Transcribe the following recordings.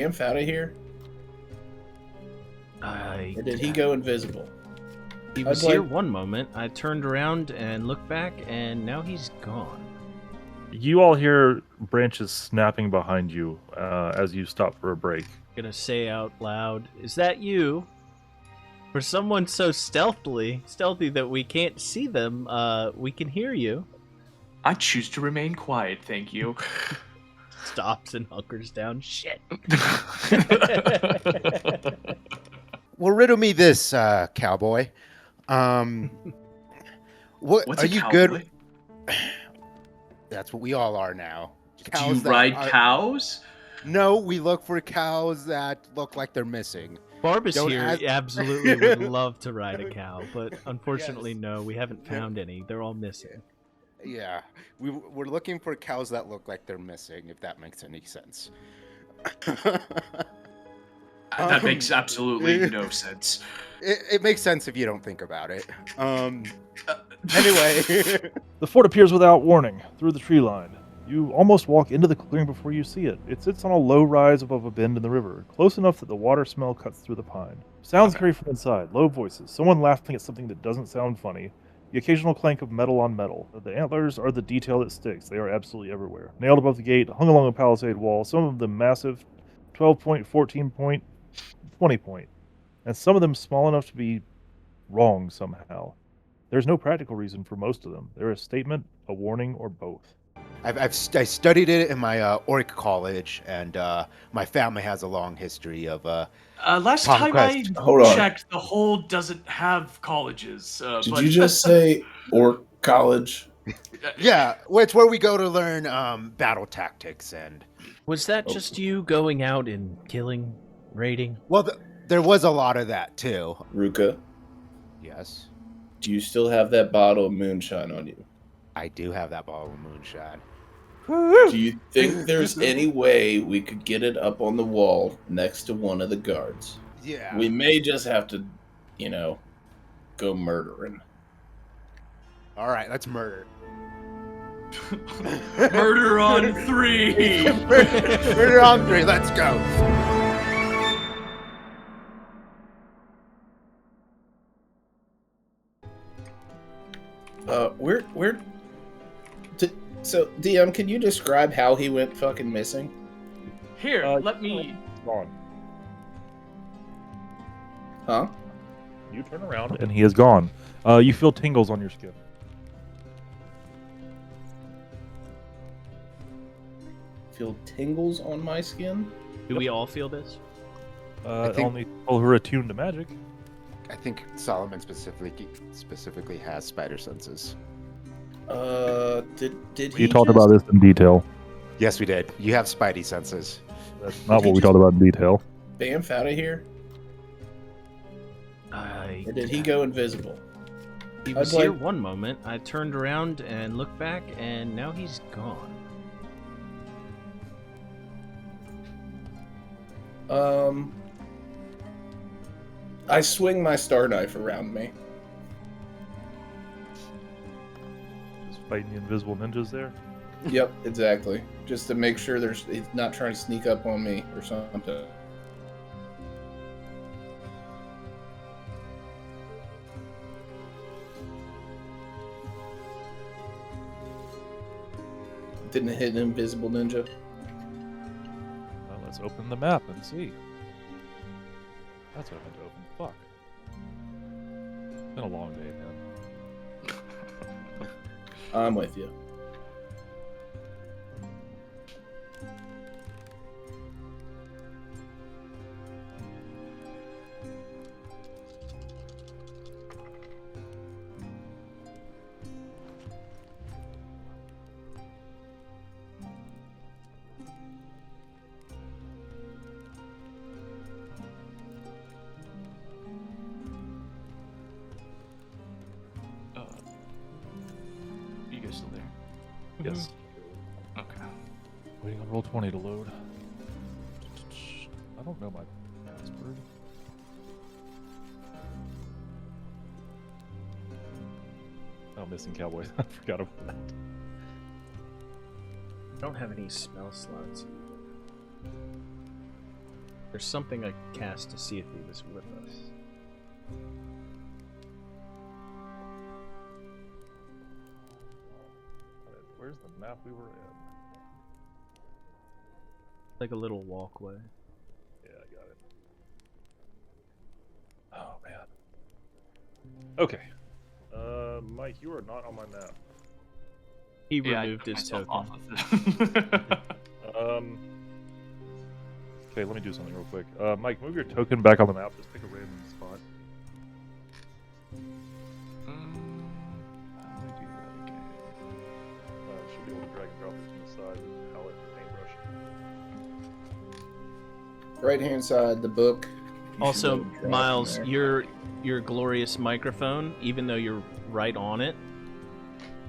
Bamf out of here? Or did he go invisible? He was here one moment. I turned around and looked back, and now he's gone. You all hear branches snapping behind you as you stop for a break. I'm gonna say out loud, "Is that you?" For someone so stealthy that we can't see them, we can hear you. I choose to remain quiet, thank you. Stops and hunkers down. Shit. Well, riddle me this, cowboy. What's are a you cowboy? good? That's what we all are now. Do you ride cows? No, we look for cows that look like they're missing. Barbas here absolutely would love to ride a cow, but unfortunately, no, we haven't found any. They're all missing. Yeah, we're looking for cows that look like they're missing, if that makes any sense. That makes absolutely no sense. It makes sense if you don't think about it. Anyway. The fort appears without warning through the tree line. You almost walk into the clearing before you see it. It sits on a low rise above a bend in the river, close enough that the water smell cuts through the pine. Sounds carry from inside, low voices, someone laughing at something that doesn't sound funny, the occasional clank of metal on metal. The antlers are the detail that sticks. They are absolutely everywhere. Nailed above the gate, hung along a palisade wall, some of them massive, 12 point, 14 point, 20 point, and some of them small enough to be wrong somehow. There's no practical reason for most of them. They're a statement, a warning, or both. I studied it in my Oric college, and my family has a long history of last time I checked, the Hold doesn't have colleges. Did you just say Orc College? Yeah, it's where we go to learn battle tactics. And was that just you going out and killing, raiding? Well, there was a lot of that too. Rukha? Yes? Do you still have that bottle of moonshine on you? I do have that bottle of moonshine. Do you think there's any way we could get it up on the wall next to one of the guards? Yeah. We may just have to, go murdering. All right, let's murder. Murder on 3! Murder on 3, let's go. So, DM, can you describe how he went fucking missing? Here, let me... Gone. Huh? You turn around, and he is gone. You feel tingles on your skin. Feel tingles on my skin? Do we all feel this? Only people who are attuned to magic. I think Solomon specifically has spider senses. Did he We talked about this in detail. Yes, we did. You have spidey senses. That's not what we talked about in detail. Bamf out of here? Or did he go invisible? He was here one moment. I turned around and looked back, and now he's gone. I swing my star knife around me. Just fighting the invisible ninjas there. Yep, exactly. Just to make sure he's not trying to sneak up on me or something. Didn't hit an invisible ninja. Well, let's open the map and see. That's what I meant to open. Fuck. It's been a long day, man. I'm with you. You guys still there? Yes. Okay. Waiting on roll 20 to load. I don't know my password. Oh, missing cowboys. I forgot about that. I don't have any spell slots. There's something I could cast to see if he was with us. Where's the map we were in? Like a little walkway. Yeah, I got it. Oh, man. Okay. Mike, you are not on my map. He removed his token. Off of it. Okay, let me do something real quick. Mike, move your token back on the map. Just pick a random spot. How do I do that again? Should be able to drag and drop it from the side with the palette and paintbrush. Right hand side, the book. You Also, should be able to drag Miles, from there. your glorious microphone, even though you're right on it,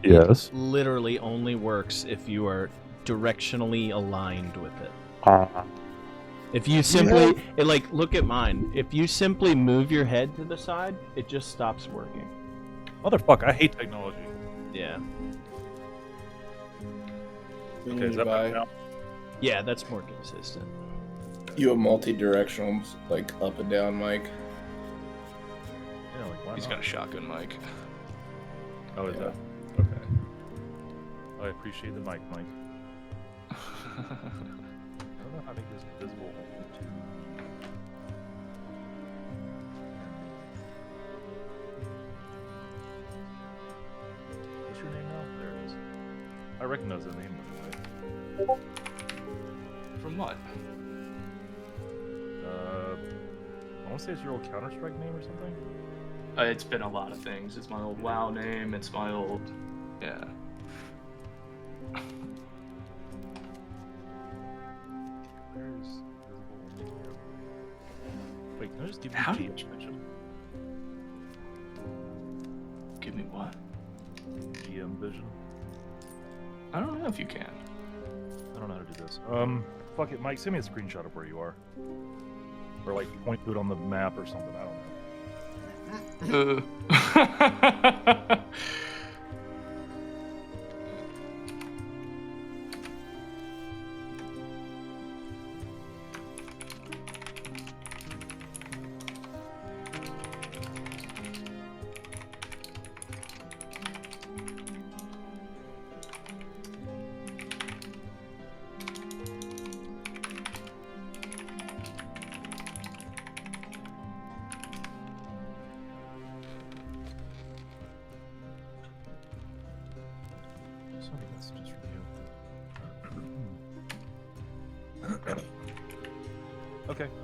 Yes. literally only works if you are directionally aligned with it. If you simply, look at mine. If you simply move your head to the side, it just stops working. Motherfucker, I hate technology. Yeah. We Okay, need is to that better buy. now? Yeah, that's more consistent. You have multi-directional, like up and down, Mike. Yeah, like why He's not? got a shotgun mic. Oh, is Yeah. that? Okay. I appreciate the mic, Mike. I don't know how to make this visible. What's your name now? There it is. I recognize the name, by the way. From what? I want to say it's your old Counter-Strike name or something? It's been a lot of things. It's my old WoW name. It's my old... Yeah. Where's visible? Wait, can I just give you How GM did you- vision? Give me what? GM vision? I don't know if you can. I don't know how to do this. Fuck it, Mike, send me a screenshot of where you are. Or like point to it on the map or something, I don't know. So many messages from you.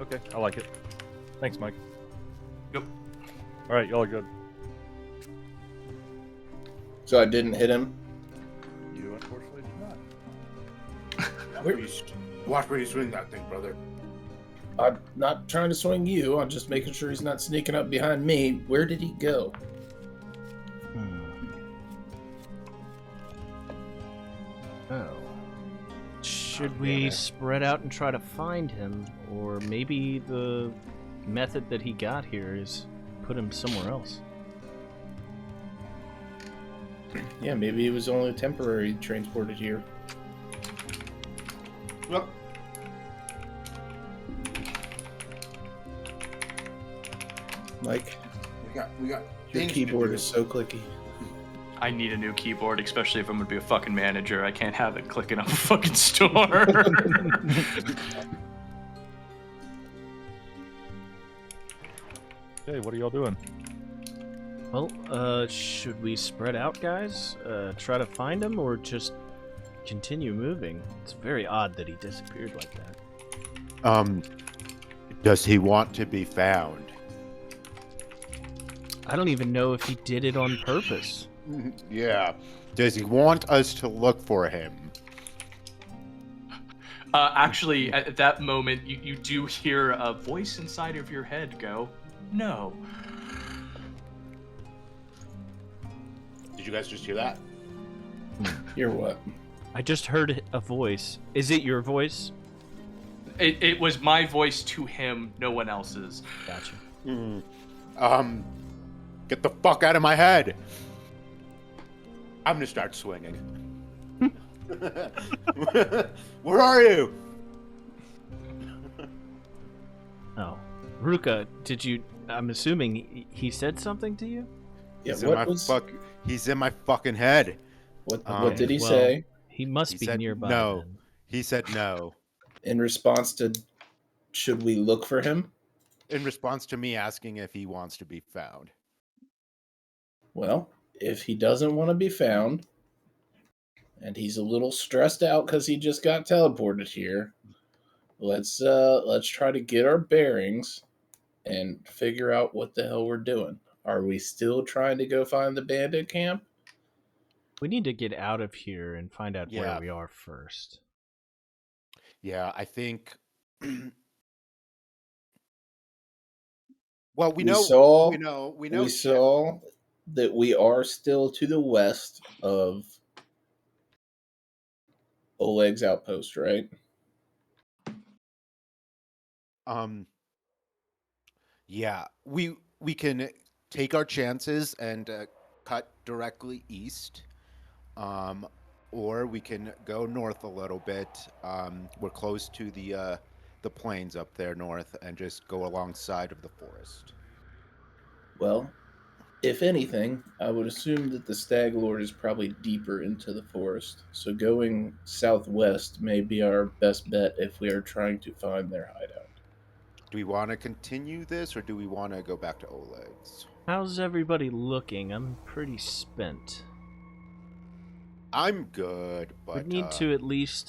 Okay, I like it. Thanks, Mike. Yep. Alright, y'all are good. So I didn't hit him. You unfortunately did not. Watch where you swing that thing, brother. I'm not trying to swing you. I'm just making sure he's not sneaking up behind me. Where did he go? Oh. Should we spread out and try to find him? Or maybe the method that he got here is put him somewhere else? Yeah, maybe he was only temporarily transported here. Look. Mike, We got. your things to keyboard do. is so clicky. I need a new keyboard, especially if I'm gonna be a fucking manager. I can't have it clicking up a fucking store. Hey, what are y'all doing? Well, should we spread out, guys? Try to find him, or just continue moving? It's very odd that he disappeared like that. Does he want to be found? I don't even know if he did it on purpose. Yeah. Does he want us to look for him? Actually, at that moment, you do hear a voice inside of your head go, "No." Did you guys just hear that? You're what? I just heard a voice. Is it your voice? It was my voice to him, no one else's. Gotcha. Get the fuck out of my head. I'm gonna start swinging. Where are you? Oh, Ruka, did you? I'm assuming he said something to you. Yeah, He's in my fucking head. What did he Well, say He must He be said nearby no. then. He said no. in response to? Should we look for him? In response to me asking if he wants to be found. Well, if he doesn't want to be found, and he's a little stressed out because he just got teleported here, let's try to get our bearings and figure out what the hell we're doing. Are we still trying to go find the bandit camp? We need to get out of here and find out where Yeah. we are first. Yeah, I think. Well, we saw that we are still to the west of Oleg's outpost, right? Yeah, we can take our chances and cut directly east, or we can go north a little bit. We're close to the plains up there north, and just go alongside of the forest. Well, if anything, I would assume that the Stag Lord is probably deeper into the forest, so going southwest may be our best bet if we are trying to find their hideout. Do we want to continue this, or do we want to go back to Oleg's? How's everybody looking? I'm pretty spent. I'm good, but We need to at least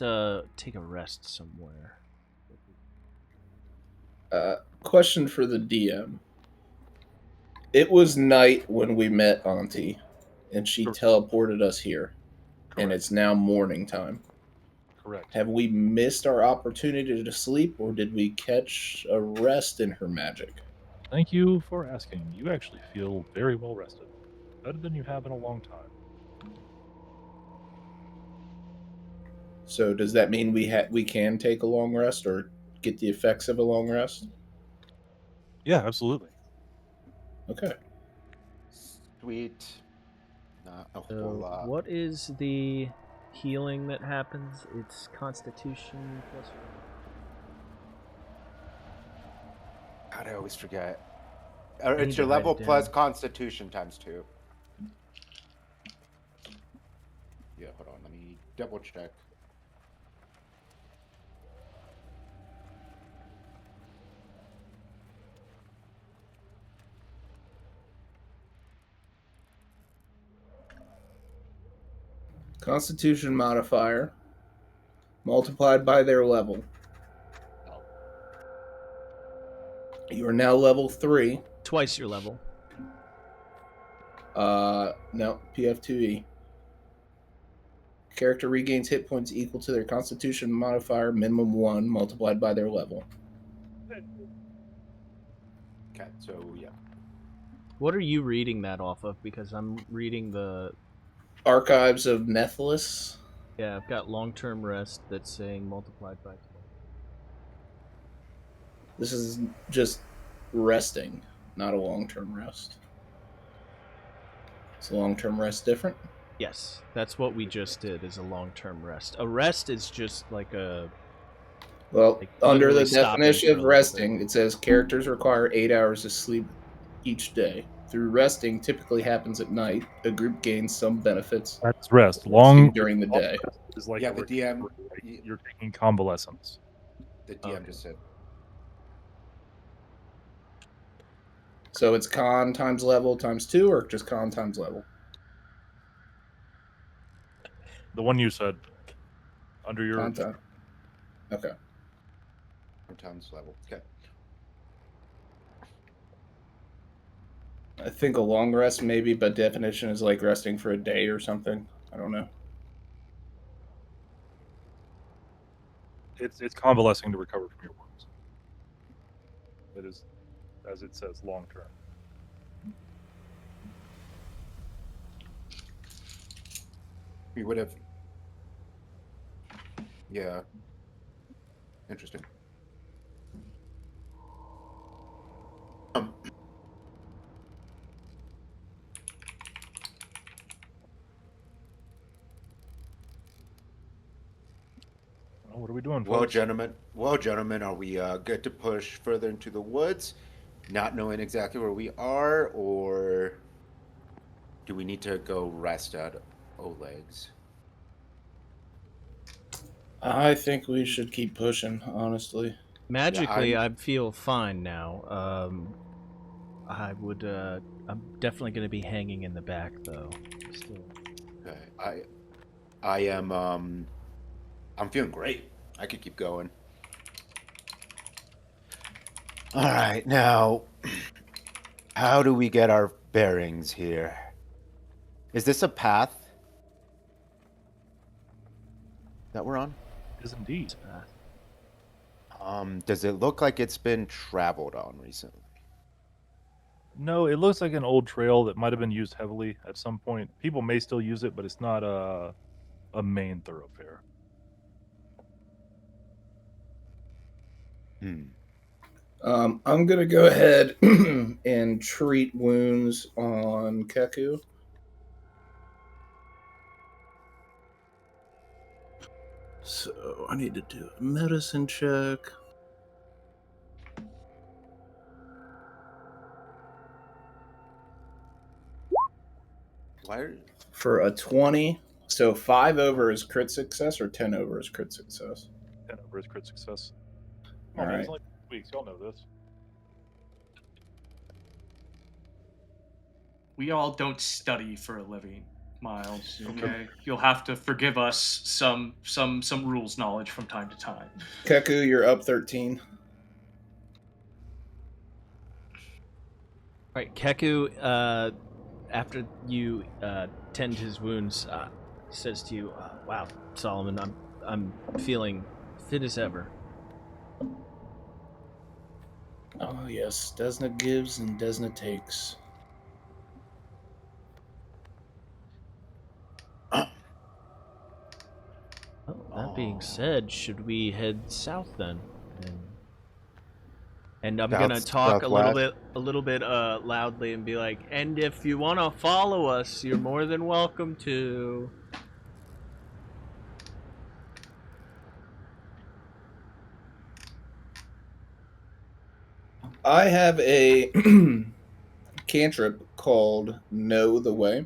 take a rest somewhere. Question for the DM. It was night when we met Auntie, and she teleported us here, and it's now morning time. Correct. Have we missed our opportunity to sleep, or did we catch a rest in her magic? Thank you for asking. You actually feel very well rested. Better than you have in a long time. So does that mean we can take a long rest or get the effects of a long rest? Yeah, absolutely. Okay. sweet. Not a whole So, lot. what is the healing that happens? It's Constitution plus. God, I always forget. need It's to your write level it plus down. Constitution times 2. Yeah, hold on. Let me double check. Constitution modifier multiplied by their level. You are now level 3. Twice your level. No, PF2E. Character regains hit points equal to their Constitution modifier minimum 1 multiplied by their level. Okay, so yeah. What are you reading that off of? Because I'm reading the. Archives of Nethelis. Yeah, I've got long-term rest that's saying multiplied by 12. This is just resting, not a long-term rest. Is a long-term rest different? Yes, that's what we just did. Is a long-term rest. A rest is just like a. Well, Like, under literally the stopping definition for of a little resting, it says characters require 8 hours of sleep each day. Through resting typically happens at night. A group gains some benefits That's rest. resting during the long day. rest is like Yeah, a the DM. recovery. You're taking convalescence. The DM Okay. just said. So it's con times level times 2, or just con times level? The one you said under your. Con time. Okay. Times level. Okay. I think a long rest maybe, but definition is like resting for a day or something. I don't know. It's convalescing to recover from your wounds. That is, as it says, long term. We would have. Yeah. Interesting. What are we doing, Well, folks? gentlemen, are we good to push further into the woods, not knowing exactly where we are, or do we need to go rest at Oleg's? I think we should keep pushing, honestly. Magically, I'm- I feel fine now. I would. I'm definitely going to be hanging in the back, though. Still. Okay. I am. I'm feeling great. I could keep going. All right, now, how do we get our bearings here? Is this a path that we're on? It is indeed. Does it look like it's been traveled on recently? No, it looks like an old trail that might have been used heavily at some point. People may still use it, but it's not a main thoroughfare. I'm gonna go ahead and treat wounds on Kehku. So I need to do a medicine check. Why? For a 20. So 5 over is crit success or 10 over is crit success? 10 over is crit success. All right. It's only 2 weeks. Y'all know this. We all don't study for a living, Miles. Okay, you'll have to forgive us some rules knowledge from time to time. Kehku, you're up 13. Right, Kehku, after you tend his wounds, says to you, "Wow, Solomon, I'm feeling fit as ever." Oh yes, Desna gives and Desna takes. Well, that being said, should we head south then? And I'm gonna talk a little bit loudly and be like, "And if you want to follow us, you're more than welcome to." I have a cantrip called Know the Way.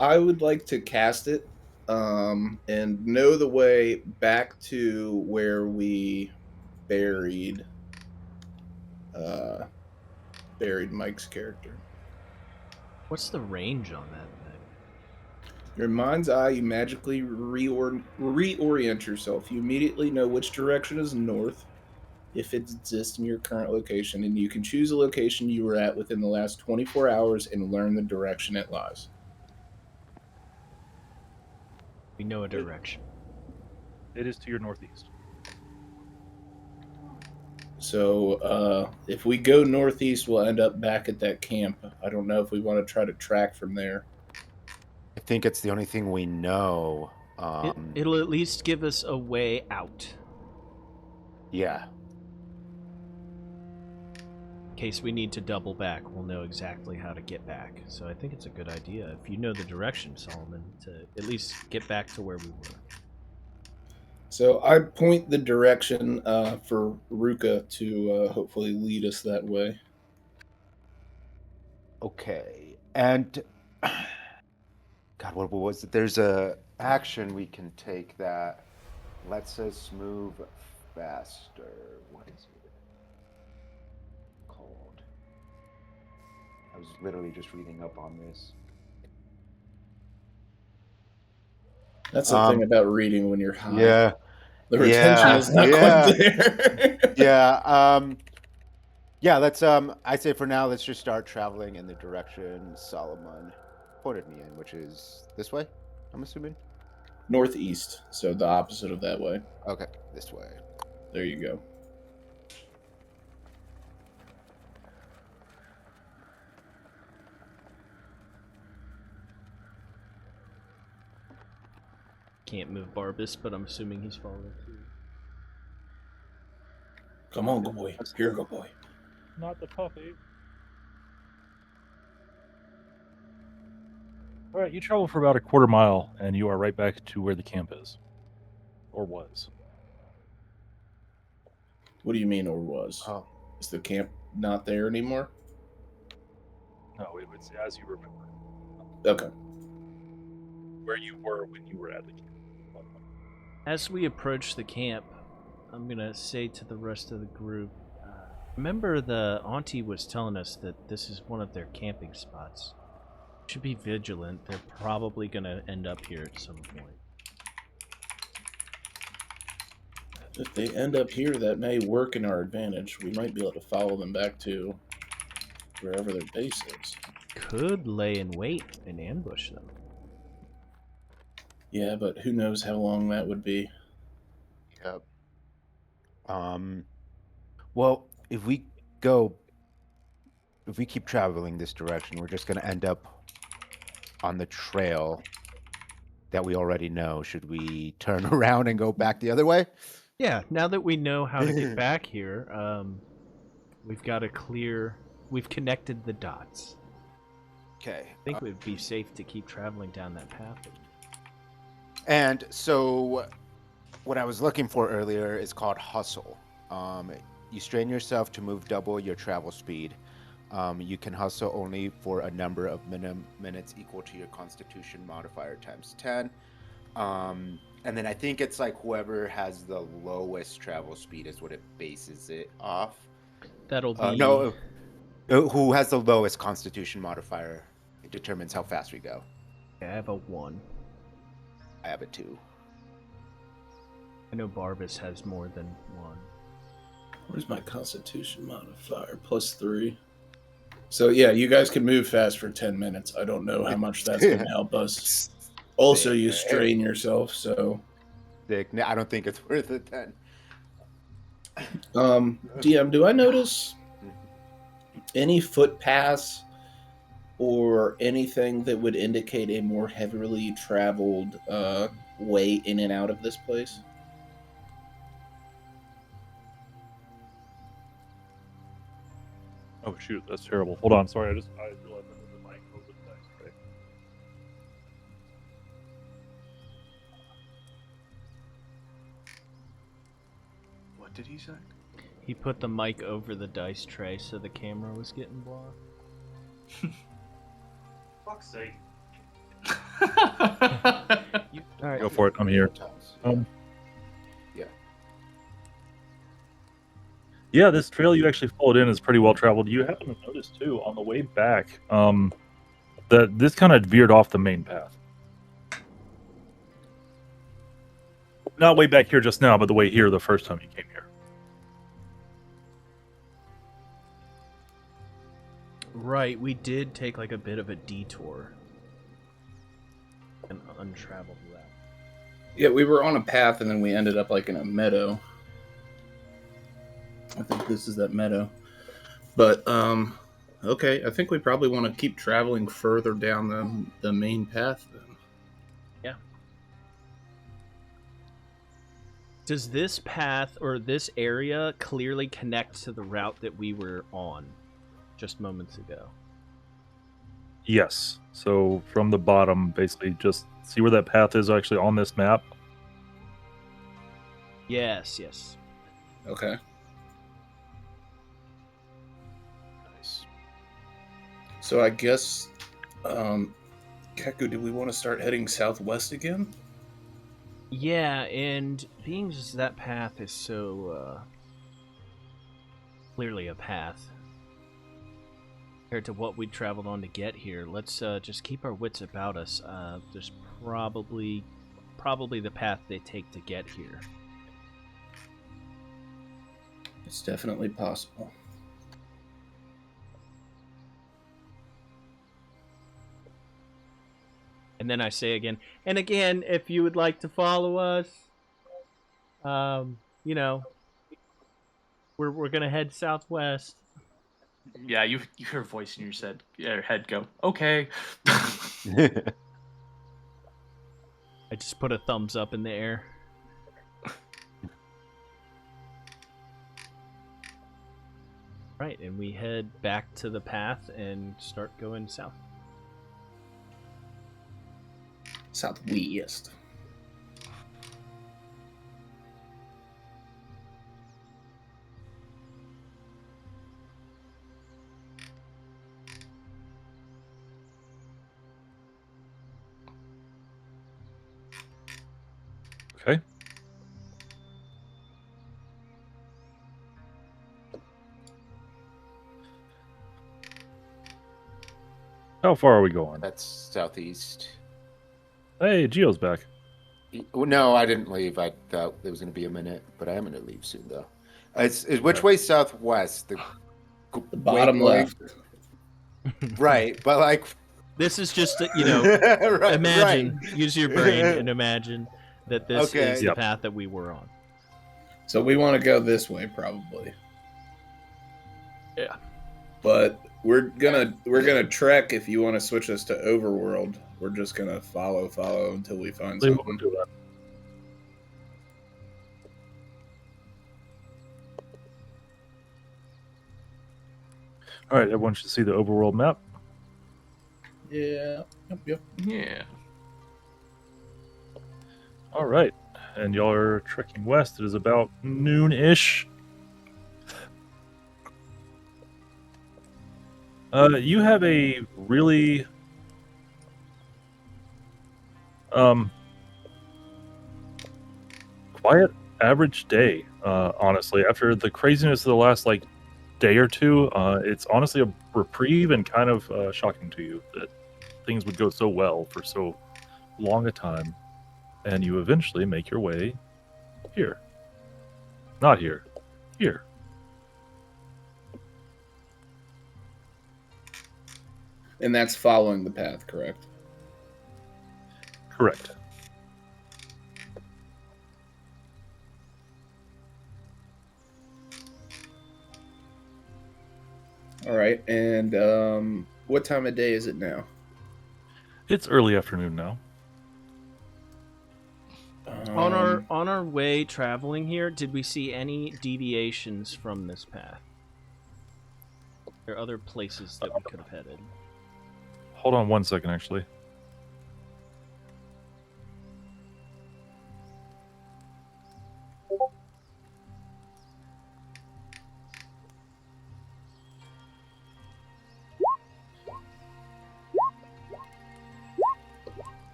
I would like to cast it and know the way back to where we buried Mike's character. What's the range on that thing? Your mind's eye, you magically reorient yourself. You immediately know which direction is north, if it exists in your current location, and you can choose a location you were at within the last 24 hours and learn the direction it lies. We know a direction. It is to your northeast. So if we go northeast, we'll end up back at that camp. I don't know if we want to try to track from there. I think it's the only thing we know. It'll at least give us a way out. Yeah. In case we need to double back, we'll know exactly how to get back. So I think it's a good idea, if you know the direction, Solomon, to at least get back to where we were. So I point the direction for Ruka to hopefully lead us that way. Okay. And God, what was it? There's a action we can take that lets us move faster. What is it called? I was literally just reading up on this. That's the thing about reading when you're high. Yeah. The retention is not quite there. Yeah, let's I'd say for now let's just start traveling in the direction Solomon pointed me in, which is this way, I'm assuming. Northeast, so the opposite of that way. Okay, this way. There you go. Can't move Barbas, but I'm assuming he's following too. Come on, good boy. Here, good boy. Not the puppy. All right, you travel for about a quarter mile, and you are right back to where the camp is. or was. What do you mean, or was? Oh, Is the camp not there anymore? No, it's as you remember. Okay. Where you were when you were at the camp. As we approach the camp, I'm gonna say to the rest of the group, remember the auntie was telling us that this is one of their camping spots. Should be vigilant. They're probably gonna end up here at some point. If they end up here, that may work in our advantage. We might be able to follow them back to wherever their base is. Could lay in wait and ambush them. Yeah, but who knows how long that would be. yep. Well, if we keep traveling this direction, we're just going to end up on the trail that we already know. Should we turn around and go back the other way? Yeah, now that we know how to get back here, we've got a clear... We've connected the dots. Okay. I think it would be safe to keep traveling down that path. And so what I was looking for earlier is called hustle. You strain yourself to move double your travel speed. You can hustle only for a number of minutes equal to your constitution modifier times 10. And then I think it's like whoever has the lowest travel speed is what it bases it off. That'll be... No, who has the lowest constitution modifier, it determines how fast we go. I have a 1. I have a 2. I know Barbas has more than 1. Where's my constitution modifier? +3. So yeah, you guys can move fast for 10 minutes. I don't know how much that's going to help us. Also, you strain yourself, so... I don't think it's worth it then. DM, do I notice any footpaths or anything that would indicate a more heavily traveled way in and out of this place? Oh shoot, that's terrible. Hold on, sorry, I realized I moved the mic over the dice tray. What did he say? He put the mic over the dice tray so the camera was getting blocked. Fuck's sake. Alright. Go for it, I'm here. Yeah, this trail you actually followed in is pretty well traveled. You happen to notice too on the way back that this kind of veered off the main path. Not way back here just now, but the way here the first time you came here. Right, we did take like a bit of a detour. An untraveled route. Yeah, we were on a path and then we ended up like in a meadow. I think this is that meadow. But, okay, I think we probably want to keep traveling further down the main path then. Yeah. Does this path or this area clearly connect to the route that we were on just moments ago? Yes. So from the bottom, basically just see where that path is actually on this map. Yes, yes. Okay. So I guess, Kehku, do we want to start heading southwest again? Yeah, and being as that path is so clearly a path compared to what we traveled on to get here, let's just keep our wits about us. There's probably the path they take to get here. It's definitely possible. And then I say again, and again, if you would like to follow us, you know, we're gonna head southwest. Yeah, you hear a voice in your head go, okay. I just put a thumbs up in the air. Right, and we head back to the path and start going south. Southwest. How far are we going? That's southeast. Hey, Geo's back. Well, no, I didn't leave. I thought it was going to be a minute, but I am going to leave soon, though. It's which Okay. way southwest? The bottom left. Right, but like This is just, right, imagine, right. use your brain and imagine that this Okay. is the Yep. path that we were on. So we want to go this way, probably. Yeah. But we're gonna trek. If you want to switch us to overworld, we're just gonna follow until we find Leave what we're something. doing. All right, everyone should see the overworld map. Yeah. Yep. Yeah. All right, and y'all are trekking west. It is about noon-ish. You have a really quiet, average day. Honestly, after the craziness of the last day or two, it's honestly a reprieve and kind of shocking to you that things would go so well for so long a time, and you eventually make your way here. Not here. Here. And that's following the path, correct? Correct. All right. And what time of day is it now? It's early afternoon now. On our way traveling here, did we see any deviations from this path? There are other places that we could have headed. Hold on 1 second, actually.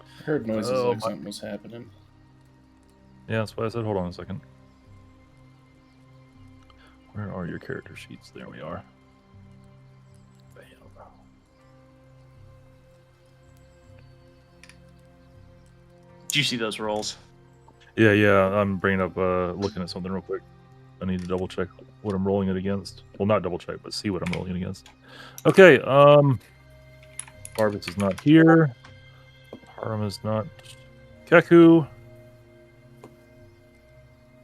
I heard noises Oh, like my- something was happening. Yeah, that's why I said hold on a second. Where are your character sheets? There we are. Bam. Do you see those rolls? Yeah, I'm bringing up, looking at something real quick. I need to double check what I'm rolling it against. Well, not double check, but see what I'm rolling it against. Okay, Barbas is not here. Haram is not. Kehku.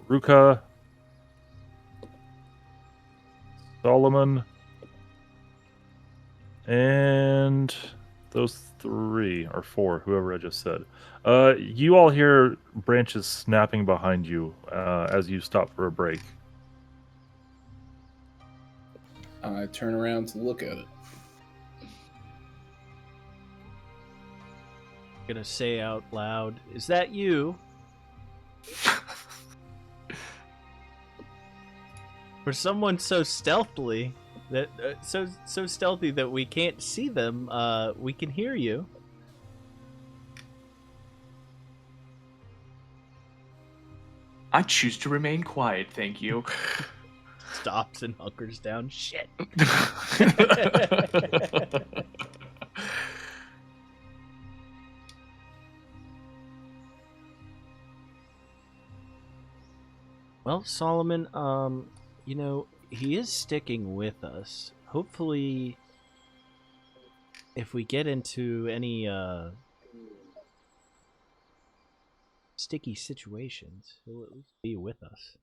Rukha. Solomon. And those 3 or 4, whoever I just said. You all hear branches snapping behind you as you stop for a break. I turn around to look at it. I'm gonna say out loud, "Is that you?" For someone so stealthily that so stealthy that we can't see them, we can hear you. I choose to remain quiet, thank you. Stops and hunkers down. Shit. Well, Solomon, he is sticking with us. Hopefully, if we get into any sticky situations, he'll at least be with us.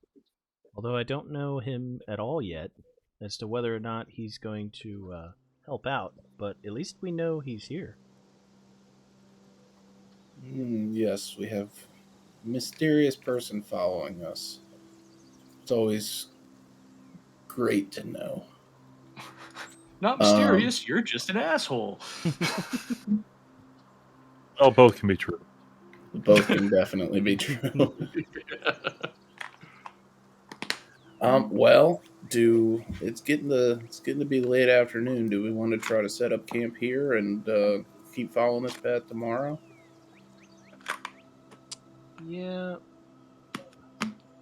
Although I don't know him at all yet as to whether or not he's going to help out, but at least we know he's here. Yes, we have a mysterious person following us. It's always great to know. Not mysterious, you're just an asshole. Oh, both can be true. Both can definitely be true. Well, it's getting to be late afternoon. Do we want to try to set up camp here and keep following this path tomorrow? Yeah.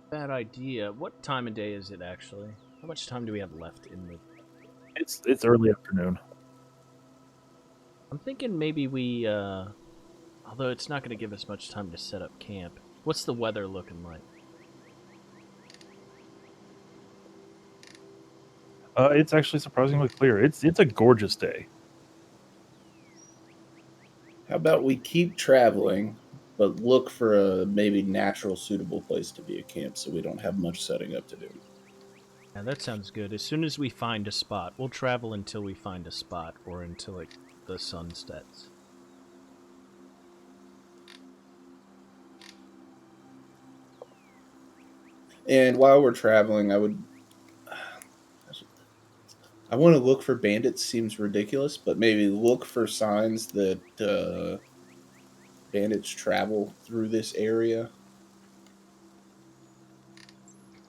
Bad idea. What time of day is it, actually? How much time do we have left in the... It's early afternoon. I'm thinking maybe we, although it's not going to give us much time to set up camp. What's the weather looking like? It's actually surprisingly clear. It's a gorgeous day. How about we keep traveling, but look for a maybe natural, suitable place to be a camp so we don't have much setting up to do. Yeah, that sounds good. As soon as we find a spot, we'll travel until we find a spot or until like the sun sets. And while we're traveling, I want to look for bandits. Seems ridiculous, but maybe look for signs that bandits travel through this area,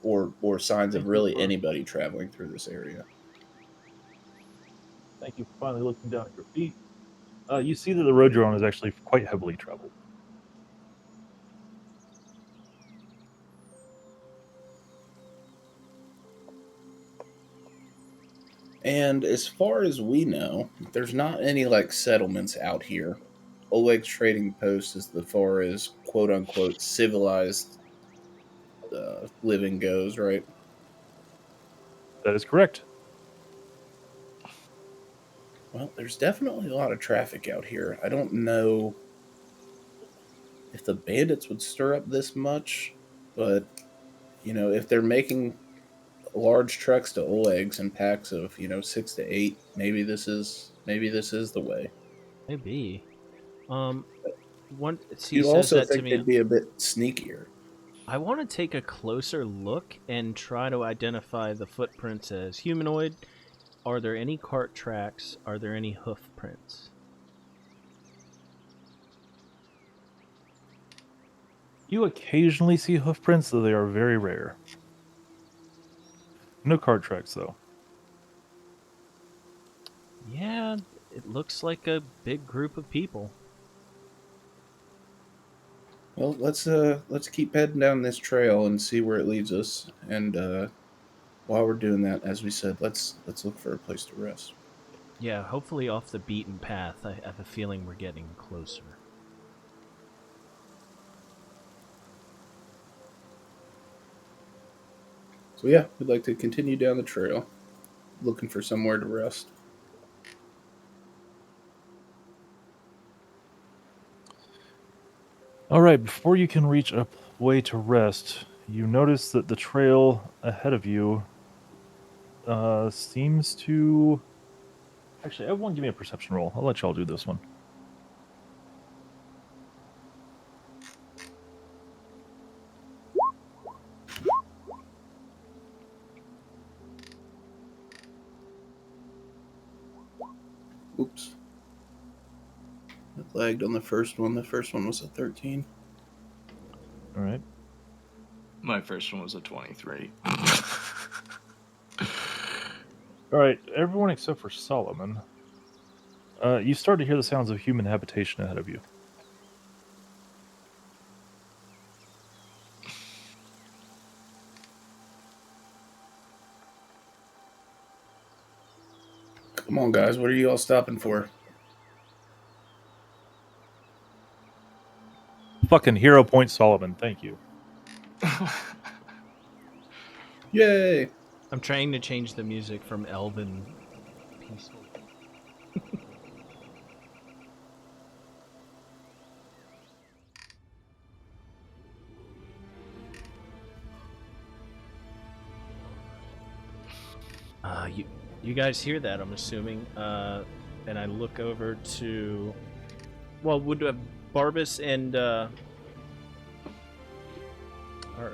or signs of really anybody traveling through this area. Thank you for finally looking down at your feet. You see that the road you're on is actually quite heavily traveled. And as far as we know, there's not any like settlements out here. Oleg's trading post is the far as quote unquote civilized living goes, right? That is correct. Well, there's definitely a lot of traffic out here. I don't know if the bandits would stir up this much, but if they're making large treks to Oleg's in packs of 6 to 8, maybe this is the way. Maybe. He You says also that to think me. they'd be a bit sneakier. I want to take a closer look and try to identify the footprints as humanoid. Are there any cart tracks? Are there any hoof prints? You occasionally see hoof prints, though they are very rare. No cart tracks, though. Yeah, it looks like a big group of people. Well, let's keep heading down this trail and see where it leads us. And while we're doing that, as we said, let's look for a place to rest. Yeah, hopefully off the beaten path. I have a feeling we're getting closer. So yeah, we'd like to continue down the trail, looking for somewhere to rest. All right, before you can reach a way to rest, you notice that the trail ahead of you seems to... Actually, everyone give me a perception roll. I'll let y'all do this one. Oops. It lagged on the first one. The first one was a 13. All right. My first one was a 23. All right, everyone except for Solomon. You start to hear the sounds of human habitation ahead of you. Come on, guys. What are you all stopping for? Fucking hero point Solomon, thank you. Yay! I'm trying to change the music from Elven peaceful. You guys hear that, I'm assuming. And I look over to... Well, would Barbas and our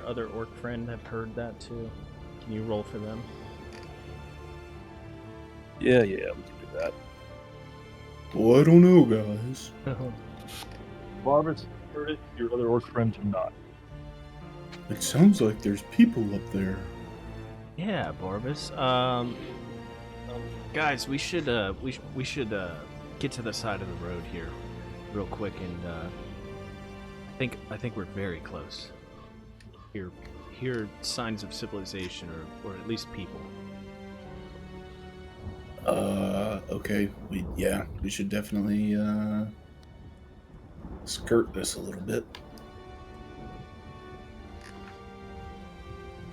other orc friend have heard that too? Can you roll for them? Yeah, we can do that. Well, I don't know, guys. Barbas heard it, your other orc friend do not. It sounds like there's people up there. Yeah, Barbas. Guys, we should get to the side of the road here, real quick, and I think we're very close. hear signs of civilization, or at least people. Okay. We should definitely skirt this a little bit.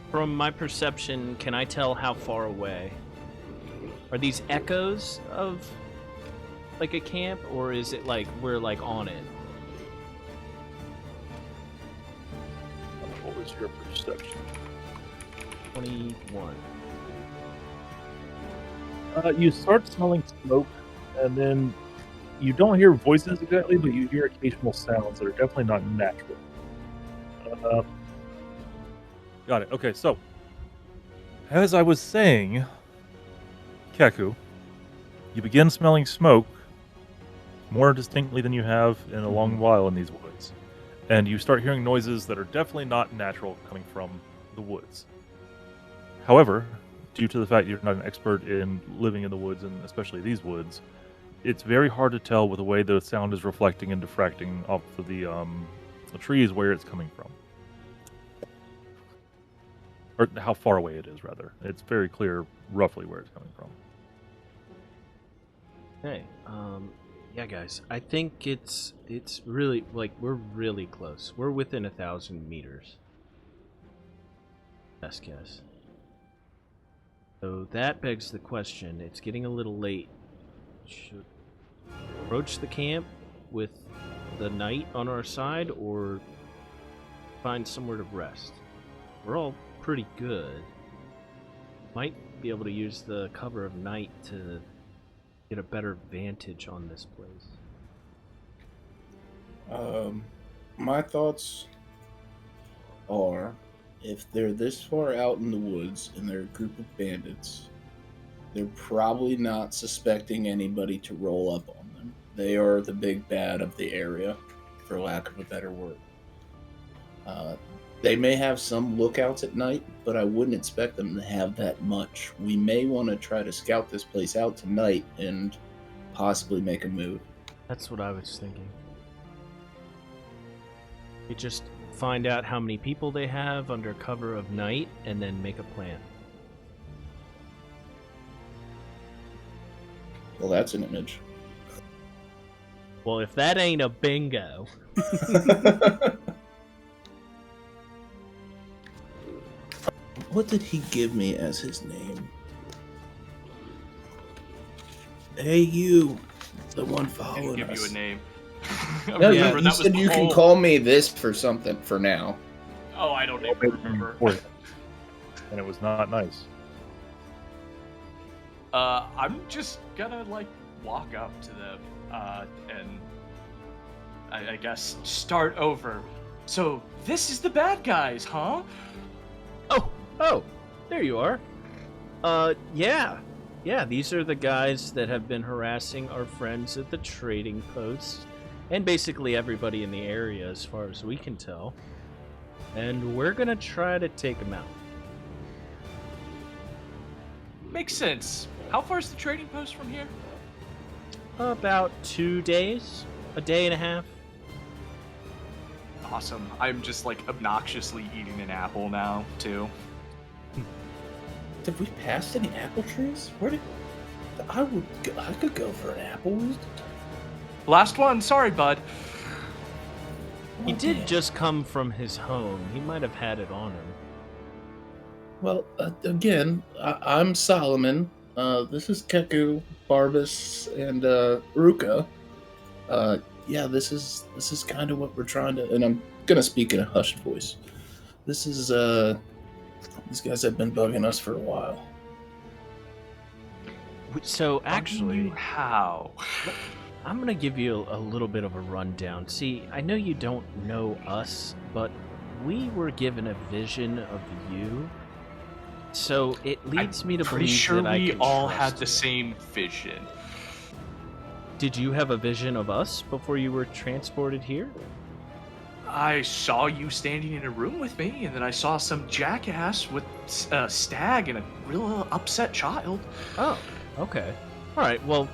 From my perception, can I tell how far away? Are these echoes of like a camp, or is it like we're like on it? What was your perception? 21. You start smelling smoke, and then you don't hear voices exactly, but you hear occasional sounds that are definitely not natural. Got it. Okay, so as I was saying, Kehku, you begin smelling smoke more distinctly than you have in a long while in these woods, and you start hearing noises that are definitely not natural coming from the woods. However, due to the fact you're not an expert in living in the woods, and especially these woods, it's very hard to tell with the way the sound is reflecting and diffracting off of the trees where it's coming from. Or how far away it is, rather. It's very clear roughly where it's coming from. Hey, yeah, guys, I think it's really, like, we're really close. We're within 1,000 meters. Best guess. So that begs the question, it's getting a little late. Should we approach the camp with the night on our side, or find somewhere to rest? We're all pretty good. Might be able to use the cover of night to get a better vantage on this place. My thoughts are, if they're this far out in the woods and they're a group of bandits, they're probably not suspecting anybody to roll up on them. They are the big bad of the area, for lack of a better word. They may have some lookouts at night, but I wouldn't expect them to have that much. We may want to try to scout this place out tonight and possibly make a move. That's what I was thinking. We just find out how many people they have under cover of night, and then make a plan. Well, that's an image. Well, if that ain't a bingo. What did he give me as his name? Hey, you, the one I following didn't give us. you a name. No, Remember, you that was said the you can whole- call me this for something for now. Oh, I don't even remember. And it was not nice. I'm just gonna like walk up to them and I guess start over. So this is the bad guys, huh? Oh, there you are. Yeah, these are the guys that have been harassing our friends at the trading post, and basically everybody in the area as far as we can tell. And we're gonna try to take them out. Makes sense. How far is the trading post from here? About 2 days, a day and a half. Awesome. I'm just like obnoxiously eating an apple now too. Did we pass any apple trees? Where did I could go for an apple. Last one. Sorry, bud. He did just come from his home. He might have had it on him. Well, again, I'm Solomon. This is Kehku, Barbas, and Rukha. Yeah, this is kind of what we're trying to. And I'm gonna speak in a hushed voice. This is these guys have been bugging us for a while. So actually, How? I'm gonna give you a little bit of a rundown. See, I know you don't know us, but we were given a vision of you. So it leads me to Pretty believe sure that I we can all trust had the you. same vision. Did you have a vision of us before you were transported here? I saw you standing in a room with me, and then I saw some jackass with a stag and a real upset child. Oh, okay. All right. Well,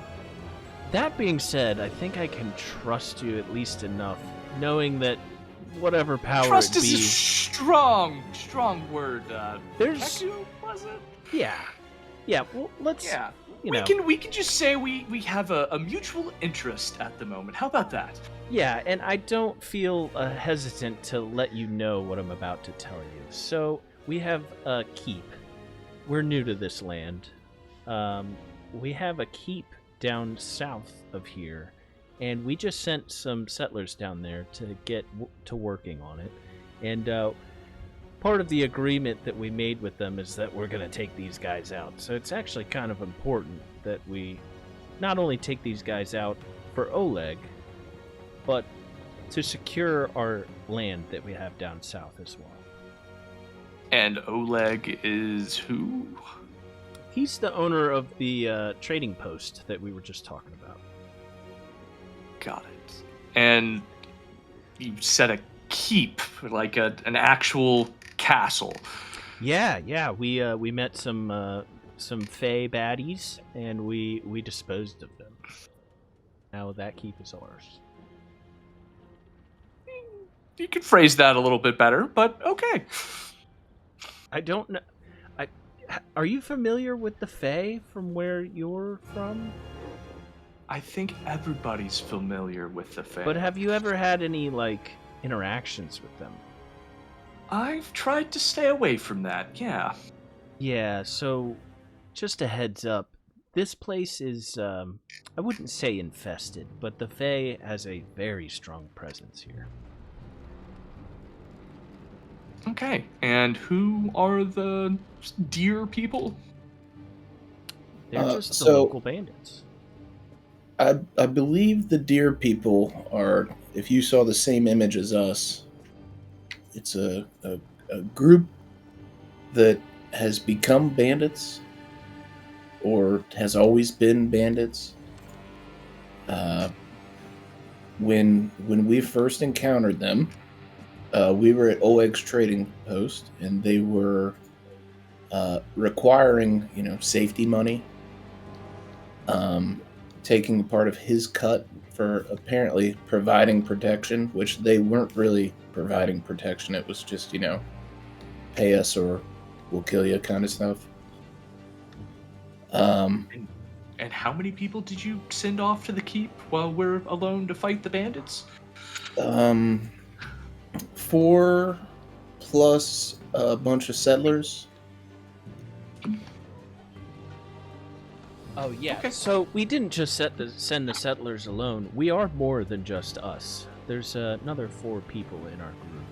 that being said, I think I can trust you at least enough, knowing that whatever power Trust it is a be. strong word. There's Kehku, was it? yeah. Well, let's. Yeah. You We know. can just say we have a mutual interest at the moment. How about that? Yeah, and I don't feel hesitant to let you know what I'm about to tell you. So we have a keep. We're new to this land. We have a keep down south of here, and we just sent some settlers down there to get to working on it. And part of the agreement that we made with them is that we're going to take these guys out. So it's actually kind of important that we not only take these guys out for Oleg, but to secure our land that we have down south as well. And Oleg is who? He's the owner of the trading post that we were just talking about. Got it. And you said a keep, like an actual castle. Yeah. We met some Fey baddies, and we disposed of them. Now that keep is ours. You could phrase that a little bit better, but okay. I don't know. Are you familiar with the Fey from where you're from? I think everybody's familiar with the Fae. But have you ever had any, like, interactions with them? I've tried to stay away from that, yeah. Yeah, so just a heads up. This place is, I wouldn't say infested, but the Fae has a very strong presence here. Okay, and who are the deer people? They're just the so- local bandits. I believe the deer people are, if you saw the same image as us, it's a group that has become bandits or has always been bandits. When we first encountered them, we were at Oleg's trading post, and they were requiring, safety money, taking part of his cut for apparently providing protection, which they weren't really providing protection. It was just, pay us or we'll kill you kind of stuff. And how many people did you send off to the keep while we're alone to fight the bandits? 4 plus a bunch of settlers. Oh, yeah. Okay. So we didn't just send the settlers alone. We are more than just us. There's another 4 people in our group.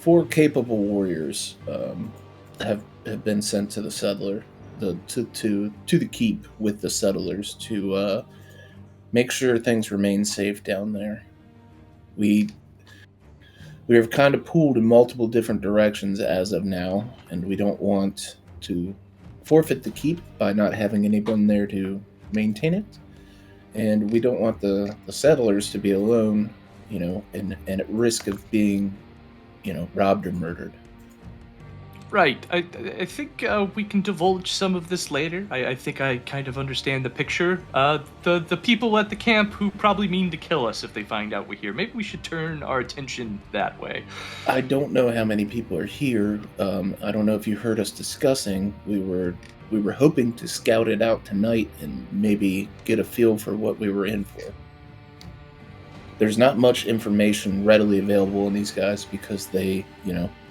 4 capable warriors have been sent to the settler, to the keep with the settlers to make sure things remain safe down there. We are kind of pulled in multiple different directions as of now, and we don't want to forfeit the keep by not having anyone there to maintain it, and we don't want the settlers to be alone, and at risk of being, robbed or murdered. Right. I think we can divulge some of this later. I think I kind of understand the picture. The people at the camp who probably mean to kill us if they find out we're here. Maybe we should turn our attention that way. I don't know how many people are here. I don't know if you heard us discussing. We were hoping to scout it out tonight and maybe get a feel for what we were in for. There's not much information readily available on these guys because they,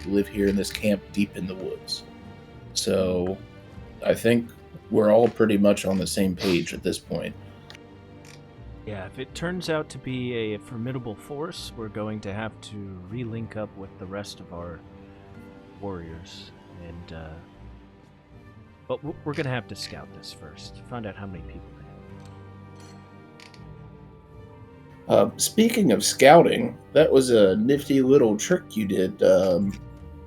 live here in this camp deep in the woods. So I think we're all pretty much on the same page at this point. Yeah, if it turns out to be a formidable force, we're going to have to re-link up with the rest of our warriors. And, but we're going to have to scout this first, find out how many people they have. Speaking of scouting, that was a nifty little trick you did,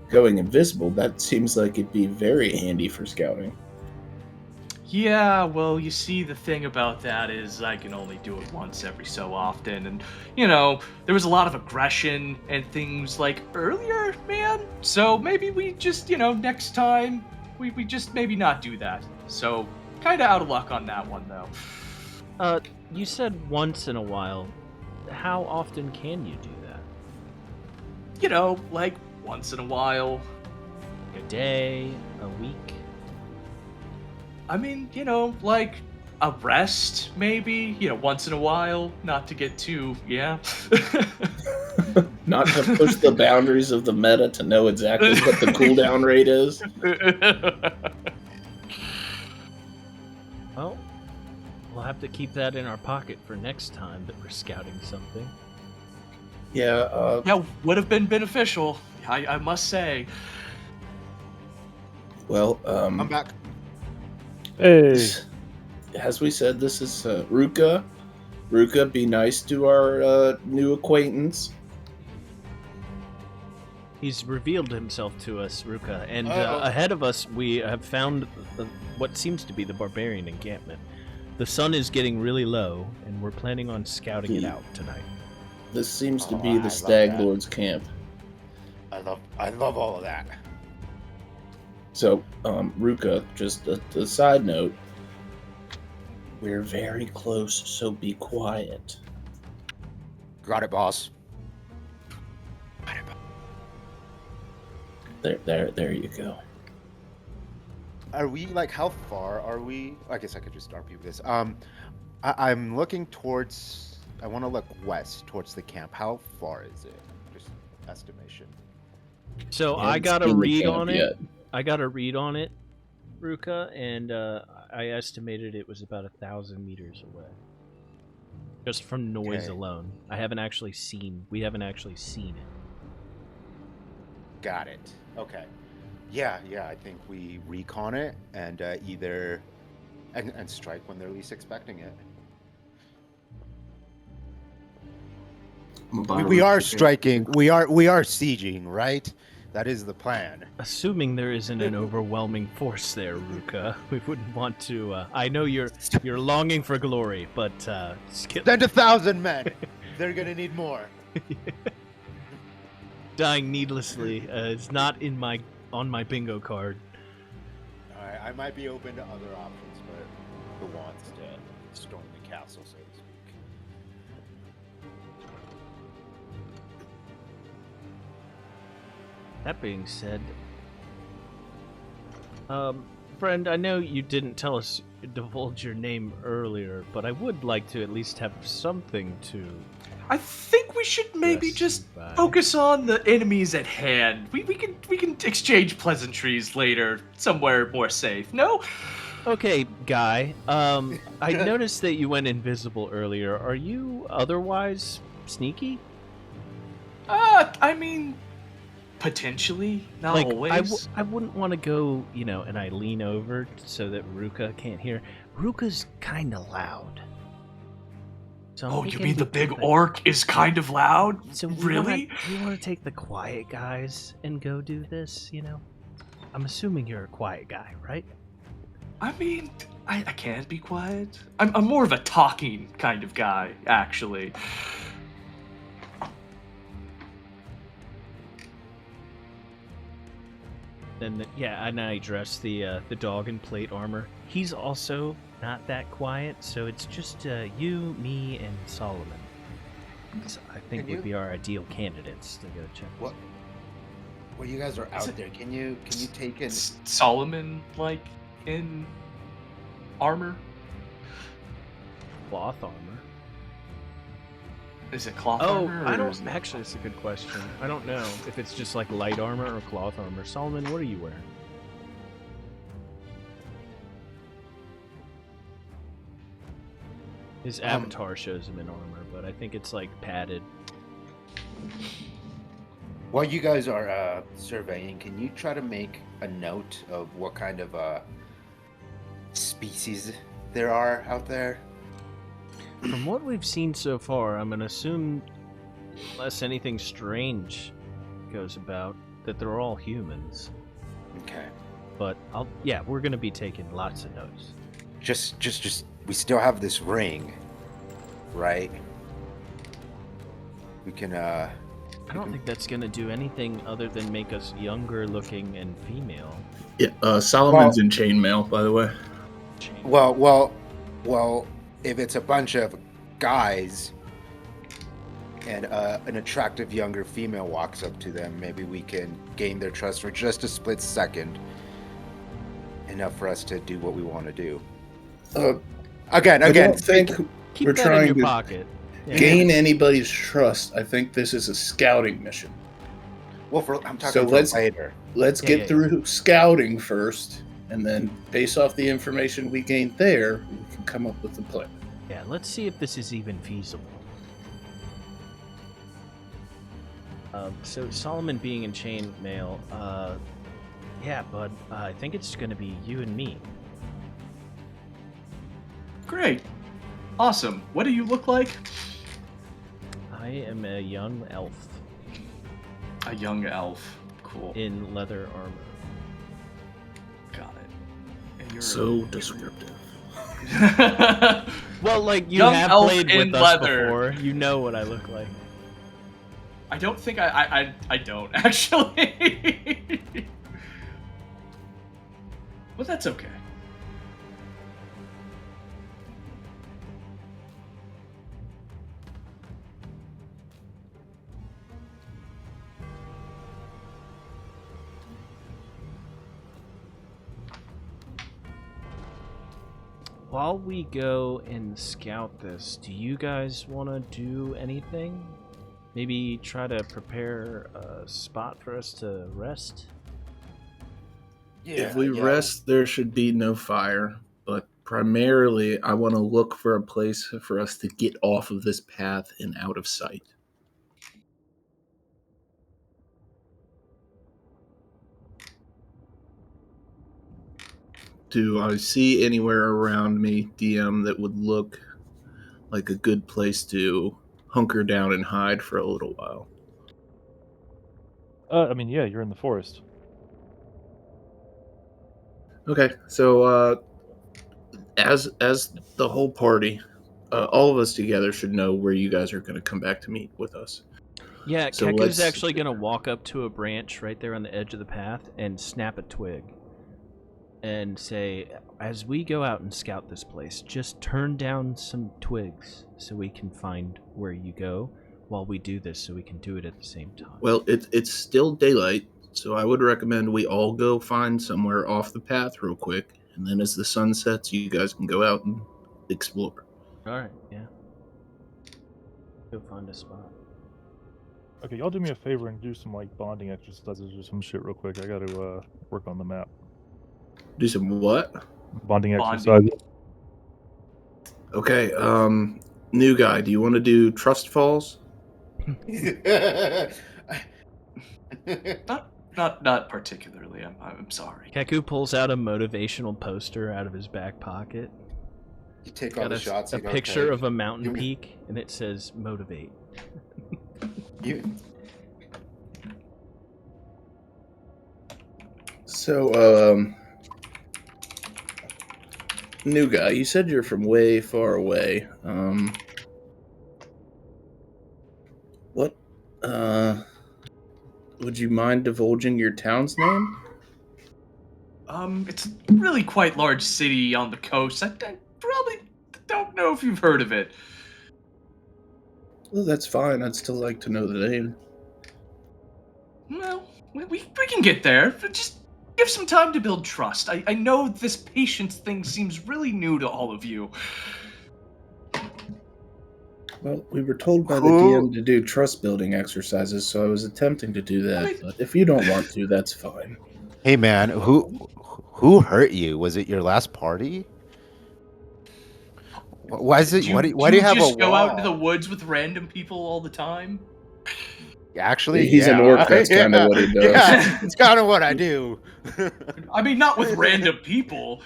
going invisible. That seems like it'd be very handy for scouting. Yeah, well, you see, the thing about that is I can only do it once every so often, and, there was a lot of aggression and things like earlier, man, so maybe we just, next time, we just maybe not do that. So, kind of out of luck on that one, though. You said once in a while. How often can you do that? Like once in a while. A day, a week. I mean, like a rest, maybe, once in a while, not to get too, Not to push the boundaries of the meta to know exactly what the cooldown rate is. Well, we'll have to keep that in our pocket for next time that we're scouting something. Yeah. Yeah, would have been beneficial, I must say. Well, I'm back. Hey, as we said, this is Rukha. Rukha, be nice to our new acquaintance. He's revealed himself to us, Rukha, and Uh-oh. ahead of us we have found what seems to be the barbarian encampment. The sun is getting really low, and we're planning on scouting it out tonight. This seems to Oh, be I the love Stag that. Lord's camp. I love all of that. So, Rukha, just a side note, we're very close, so be quiet. Got it, boss. There you go. Are we like? How far are we? I guess I could just RP with this. I'm looking towards. I want to look west towards the camp. How far is it? Just estimation. So We I haven't got a seen the read camp on it. yet. I got a read on it, Rukha, and I estimated it was about 1,000 meters away. Just from noise Okay. alone. We haven't actually seen it. Got it. Okay. Yeah. I think we recon it and either and strike when they're least expecting it. We are striking. We are sieging, right? That is the plan. Assuming there isn't an overwhelming force there, Rukha, we wouldn't want to. I know you're longing for glory, but Send 1,000 men. They're gonna need more. dying needlessly is not on my bingo card. All right, I might be open to other options, but who wants to storm the castle, so to speak? That being said, friend, I know you didn't divulge your name earlier, but I would like to at least have something to. I think we should maybe Rest just by. focus on the enemies at hand. We can exchange pleasantries later, somewhere more safe. No? Okay, guy. I noticed that you went invisible earlier. Are you otherwise sneaky? I mean, potentially, not Like, always. I wouldn't want to go, and I lean over so that Rukha can't hear. Rukha's kind of loud. So I'm Oh, you thinking mean the we big take orc is kind of loud? So Really? We want to take the quiet guys and go do this, I'm assuming you're a quiet guy, right? I mean, I can't be quiet. I'm more of a talking kind of guy, actually. And and I dress the dog in plate armor. He's also not that quiet, so it's just you, me, and Solomon. So I think would be our ideal candidates to go check. What? Well, you guys are out there. Can you take in? Solomon, like, in armor? Cloth armor. Is it cloth Oh, armor? I or don't. is it- Actually, it's a good question. I don't know if it's just like light armor or cloth armor. Solomon, what are you wearing? His avatar shows him in armor, but I think it's like padded. While you guys are surveying, can you try to make a note of what kind of species there are out there? From what we've seen so far, I'm gonna assume, unless anything strange goes about, that they're all humans. Okay. But we're gonna be taking lots of notes. Just we still have this ring, right? We can I don't think that's gonna do anything other than make us younger looking and female. Yeah, Solomon's in chainmail, by the way. well, if it's a bunch of guys, and an attractive younger female walks up to them, maybe we can gain their trust for just a split second. Enough for us to do what we want to do. Again, I don't think Keep we're that in trying your to pocket. Yeah. gain anybody's trust. I think this is a scouting mission. Well, I'm talking So for later. let's get through scouting first, and then based off the information we gain there, we can come up with a plan. Yeah, let's see if this is even feasible. So Solomon being in chainmail, yeah, bud, I think it's going to be you and me. Great. Awesome. What do you look like? I am a young elf. A young elf. Cool. In leather armor. Got it. And you're So descriptive. Well, like, you Young have elf played in with us leather. before. You know what I look like. I don't think I don't, actually. But that's okay. While we go and scout this, do you guys want to do anything? Maybe try to prepare a spot for us to rest? If we rest, there should be no fire. But primarily, I want to look for a place for us to get off of this path and out of sight. Do I see anywhere around me, DM, that would look like a good place to hunker down and hide for a little while? I mean, yeah, you're in the forest. Okay, so as the whole party, all of us together should know where you guys are going to come back to meet with us. Yeah, So Keku's actually going to walk up to a branch right there on the edge of the path and snap a twig. And say, as we go out and scout this place, just turn down some twigs so we can find where you go while we do this, so we can do it at the same time. Well, it's still daylight, so I would recommend we all go find somewhere off the path real quick, and then as the sun sets, you guys can go out and explore. Alright, yeah. Go find a spot. Okay, y'all do me a favor and do some like bonding exercises or some shit real quick. I got to work on the map. Do some what? Bonding exercises. Okay, new guy, do you want to do trust falls? Not particularly. I'm sorry. Keku pulls out a motivational poster out of his back pocket. You take all the shots. A picture of a mountain peak, and it says "motivate." So, new guy, you said you're from way far away. What? Would you mind divulging your town's name? It's a really quite large city on the coast. I probably don't know if you've heard of it. Well, that's fine. I'd still like to know the name. Well, we can get there. But just give some time to build trust. I know this patience thing seems really new to all of you. Well, we were told by the DM to do trust-building exercises, so I was attempting to do that. But if you don't want to, that's fine. Hey, man, who hurt you? Was it your last party? Why is it? Why do you have a wall? Just go out into the woods with random people all the time? Actually, he's an orc. That's kind of what he does. Yeah, it's kind of what I do. I mean, not with random people.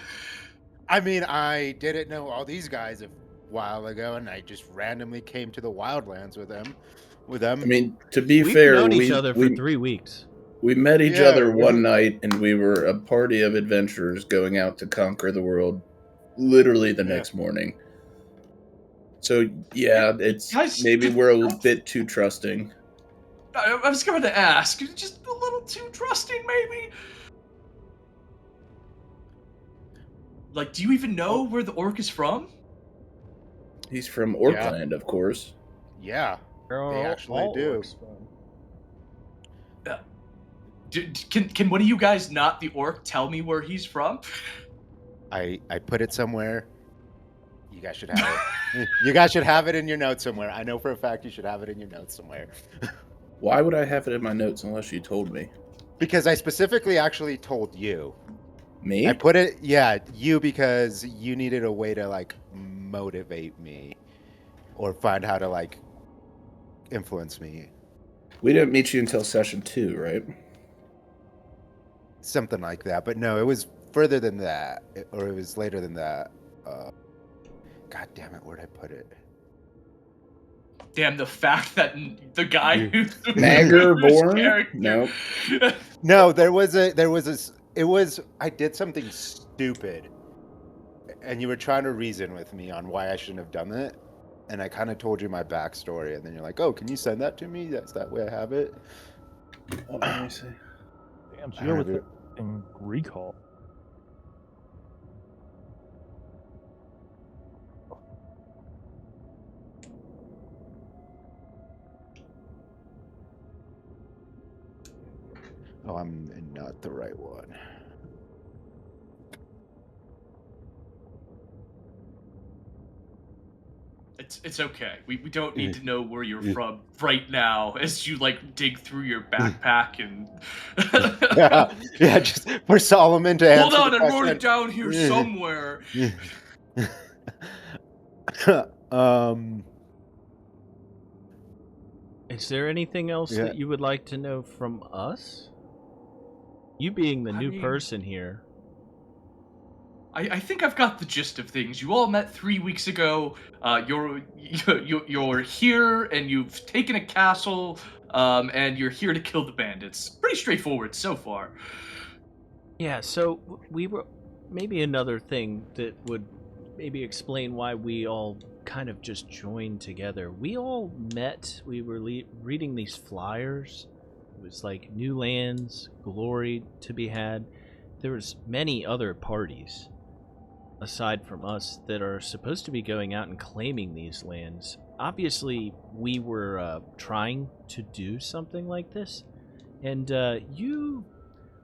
I mean, I didn't know all these guys a while ago, and I just randomly came to the Wildlands with them. I mean, to be We've fair, known each other for 3 weeks. We met each other one night, and we were a party of adventurers going out to conquer the world literally the next morning. So, yeah, maybe we're a bit too trusting. I was going to ask, just a little too trusting, maybe? Like, do you even know where the orc is from? He's from Orkland, of course. Yeah. They actually do. Can one of you guys, not the orc, tell me where he's from? I put it somewhere. You guys should have it. You guys should have it in your notes somewhere. I know for a fact you should have it in your notes somewhere. Why would I have it in my notes unless you told me? Because I specifically actually told you. Me? I put it, yeah, you, because you needed a way to like motivate me or find how to like influence me. We didn't meet you until session 2, right? Something like that. But no, it was further than that, or it was later than that. God damn it, where'd I put it? Damn, the fact that the guy who's Nagerborn? No. No, I did something stupid. And you were trying to reason with me on why I shouldn't have done it. And I kind of told you my backstory, and then you're like, "Oh, can you send that to me? That's that way I have it." Let me see. Damn, Geo with the recall. Oh, I'm not the right one. It's okay. We don't need to know where you're from right now as you like dig through your backpack and yeah, just for Solomon to answer. Hold on, the I wrote it down here somewhere. Is there anything else that you would like to know from us? You being the new person here. I think I've got the gist of things. You all met 3 weeks ago. You're here, and you've taken a castle, and you're here to kill the bandits. Pretty straightforward so far. Yeah, so we were... Maybe another thing that would maybe explain why we all kind of just joined together. We all met, we were reading these flyers. It was like new lands, glory to be had. There was many other parties aside from us that are supposed to be going out and claiming these lands. Obviously, we were trying to do something like this, and you...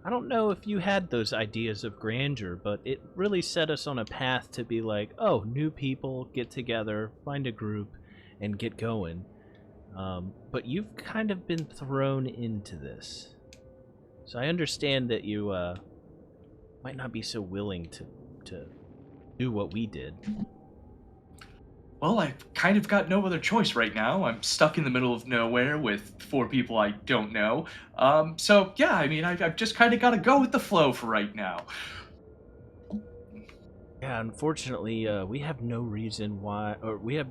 I don't know if you had those ideas of grandeur, but it really set us on a path to be like, oh, new people, get together, find a group, and get going. But you've kind of been thrown into this. So I understand that you might not be so willing to do what we did. Well, I've kind of got no other choice right now. I'm stuck in the middle of nowhere with 4 people I don't know. So yeah, I mean, I've just kind of got to go with the flow for right now. Yeah, unfortunately, we have no reason why, or we have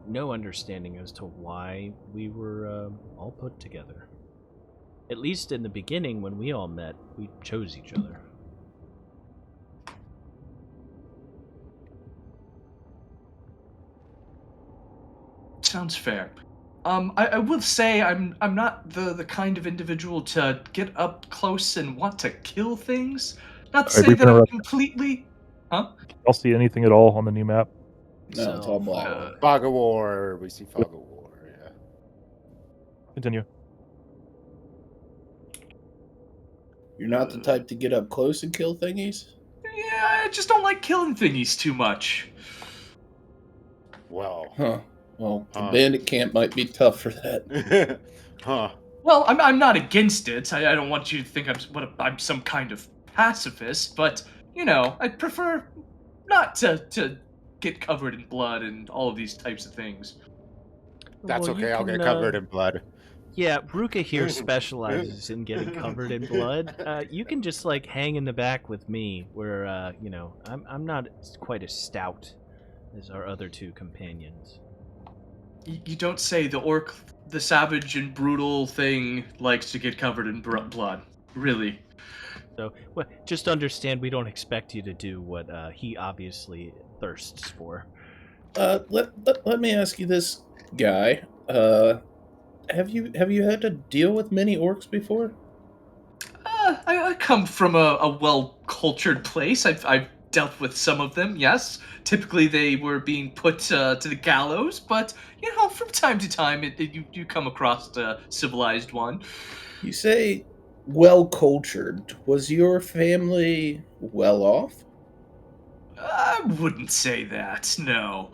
no understanding as to why we were all put together. At least in the beginning, when we all met, we chose each other. Sounds fair. I will say I'm not the kind of individual to get up close and want to kill things. Not to say that I'm completely... Huh? Y'all see anything at all on the new map? No, it's all black. Fog of War. We see Fog of War, yeah. Continue. You're not the type to get up close and kill thingies? Yeah, I just don't like killing thingies too much. Well. Huh. Well, the bandit camp might be tough for that. Huh. Well, I'm not against it. I don't want you to think I'm some kind of pacifist, but, you know, I'd prefer not to get covered in blood and all of these types of things. That's okay, I'll get covered in blood. Yeah, Rukha here specializes in getting covered in blood. You can just, like, hang in the back with me, where, you know, I'm not quite as stout as our other 2 companions. You don't say. The orc, the savage and brutal thing, likes to get covered in blood. Really. So, well, just understand we don't expect you to do what he obviously thirsts for. Let me ask you this, guy. Have you had to deal with many orcs before? I come from a well-cultured place. I've dealt with some of them, yes. Typically they were being put to the gallows, but, from time to time you come across a civilized one. You say well cultured. Was your family well off? I wouldn't say that, no.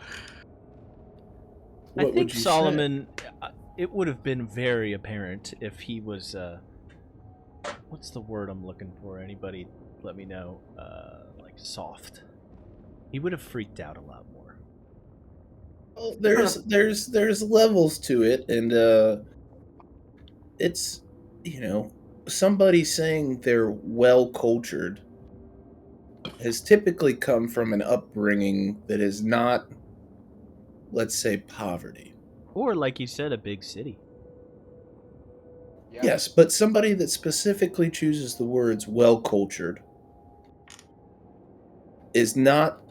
I What think would you say? Solomon, it would have been very apparent if he was, what's the word I'm looking for? Anybody let me know, like soft. He would have freaked out a lot more. Well, there's levels to it, and it's somebody saying they're well cultured has typically come from an upbringing that is not, let's say, poverty. Or, like you said, a big city. Yeah. Yes, but somebody that specifically chooses the words well cultured is not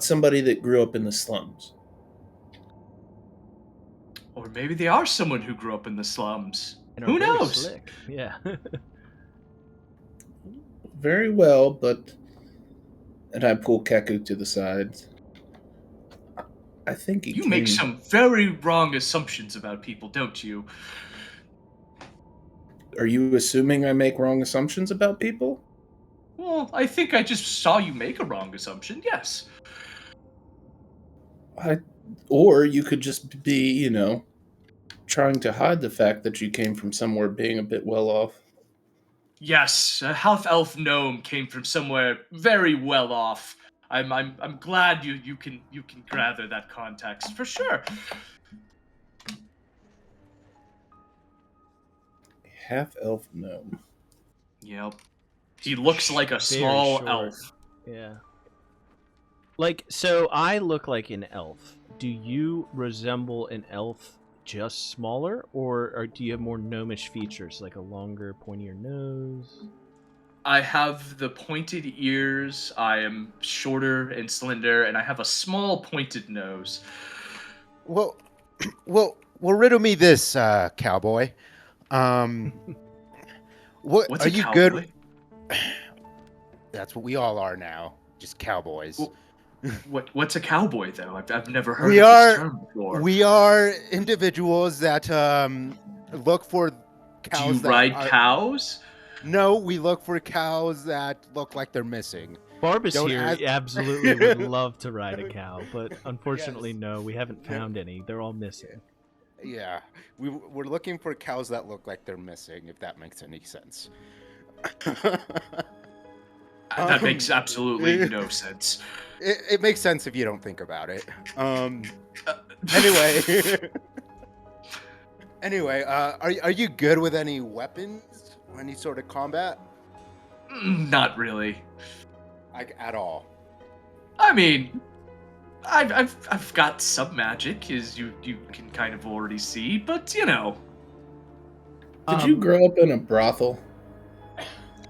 somebody that grew up in the slums. Or maybe they are someone who grew up in the slums. And are Who very knows? slick. Yeah. Very well, but and I pull Kehku to the side. I think he You make came. some very wrong assumptions about people, don't you? Are you assuming I make wrong assumptions about people? Well, I think I just saw you make a wrong assumption, yes. Or you could just be, trying to hide the fact that you came from somewhere being a bit well off. Yes, a half elf gnome came from somewhere very well off. I'm glad you can gather that context for sure. Half elf gnome. Yep. He looks like a Very small short. elf. Yeah. Like, so I look like an elf. Do you resemble an elf just smaller, or do you have more gnomish features, like a longer, pointier nose? I have the pointed ears, I am shorter and slender, and I have a small pointed nose. Well, riddle me this, cowboy. What What's are a you cowboy? good? That's what we all are now, just cowboys. Well, What's a cowboy though? I've never heard We of are- this term before. We are individuals that look for Do cows. you that ride are- cows? No, we look for cows that look like they're missing. Barbas Don't here ask- absolutely would love to ride a cow, but unfortunately, Yes. no, we haven't found any. They're all missing. Yeah, we're looking for cows that look like they're missing. If that makes any sense. That makes absolutely no sense. It makes sense if you don't think about it. Anyway, are you good with any weapons? Any sort of combat? Not really. Like at all? I mean, I've got some magic, as you can kind of already see, but Did you grow up in a brothel?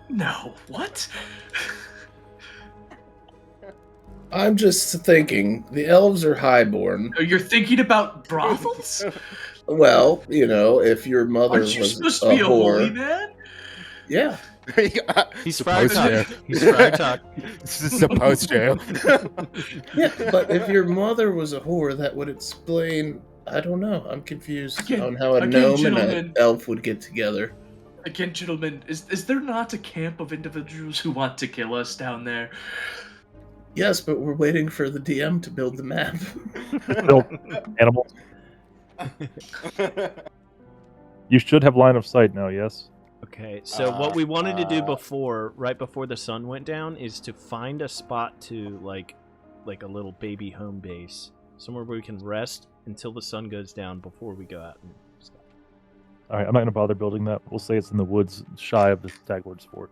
No, what? I'm just thinking, the elves are highborn. Oh, you're thinking about brothels? Well, if your mother Aren't you was supposed a to be a holy whore, man? yeah. He's supposed Frog to. He's Frog Talk. Supposed to. Yeah, but if your mother was a whore, that would explain. I don't know. I'm confused Again- on how a again, gnome and an gentlemen. elf would get together. Again, gentlemen, is there not a camp of individuals who want to kill us down there? Yes, but we're waiting for the DM to build the map. Build animals. You should have line of sight now, yes? Okay, so what we wanted to do before, right before the sun went down, is to find a spot to like a little baby home base, somewhere where we can rest until the sun goes down before we go out and stuff. All right, I'm not going to bother building that. We'll say it's in the woods shy of the Stag Lord's fort.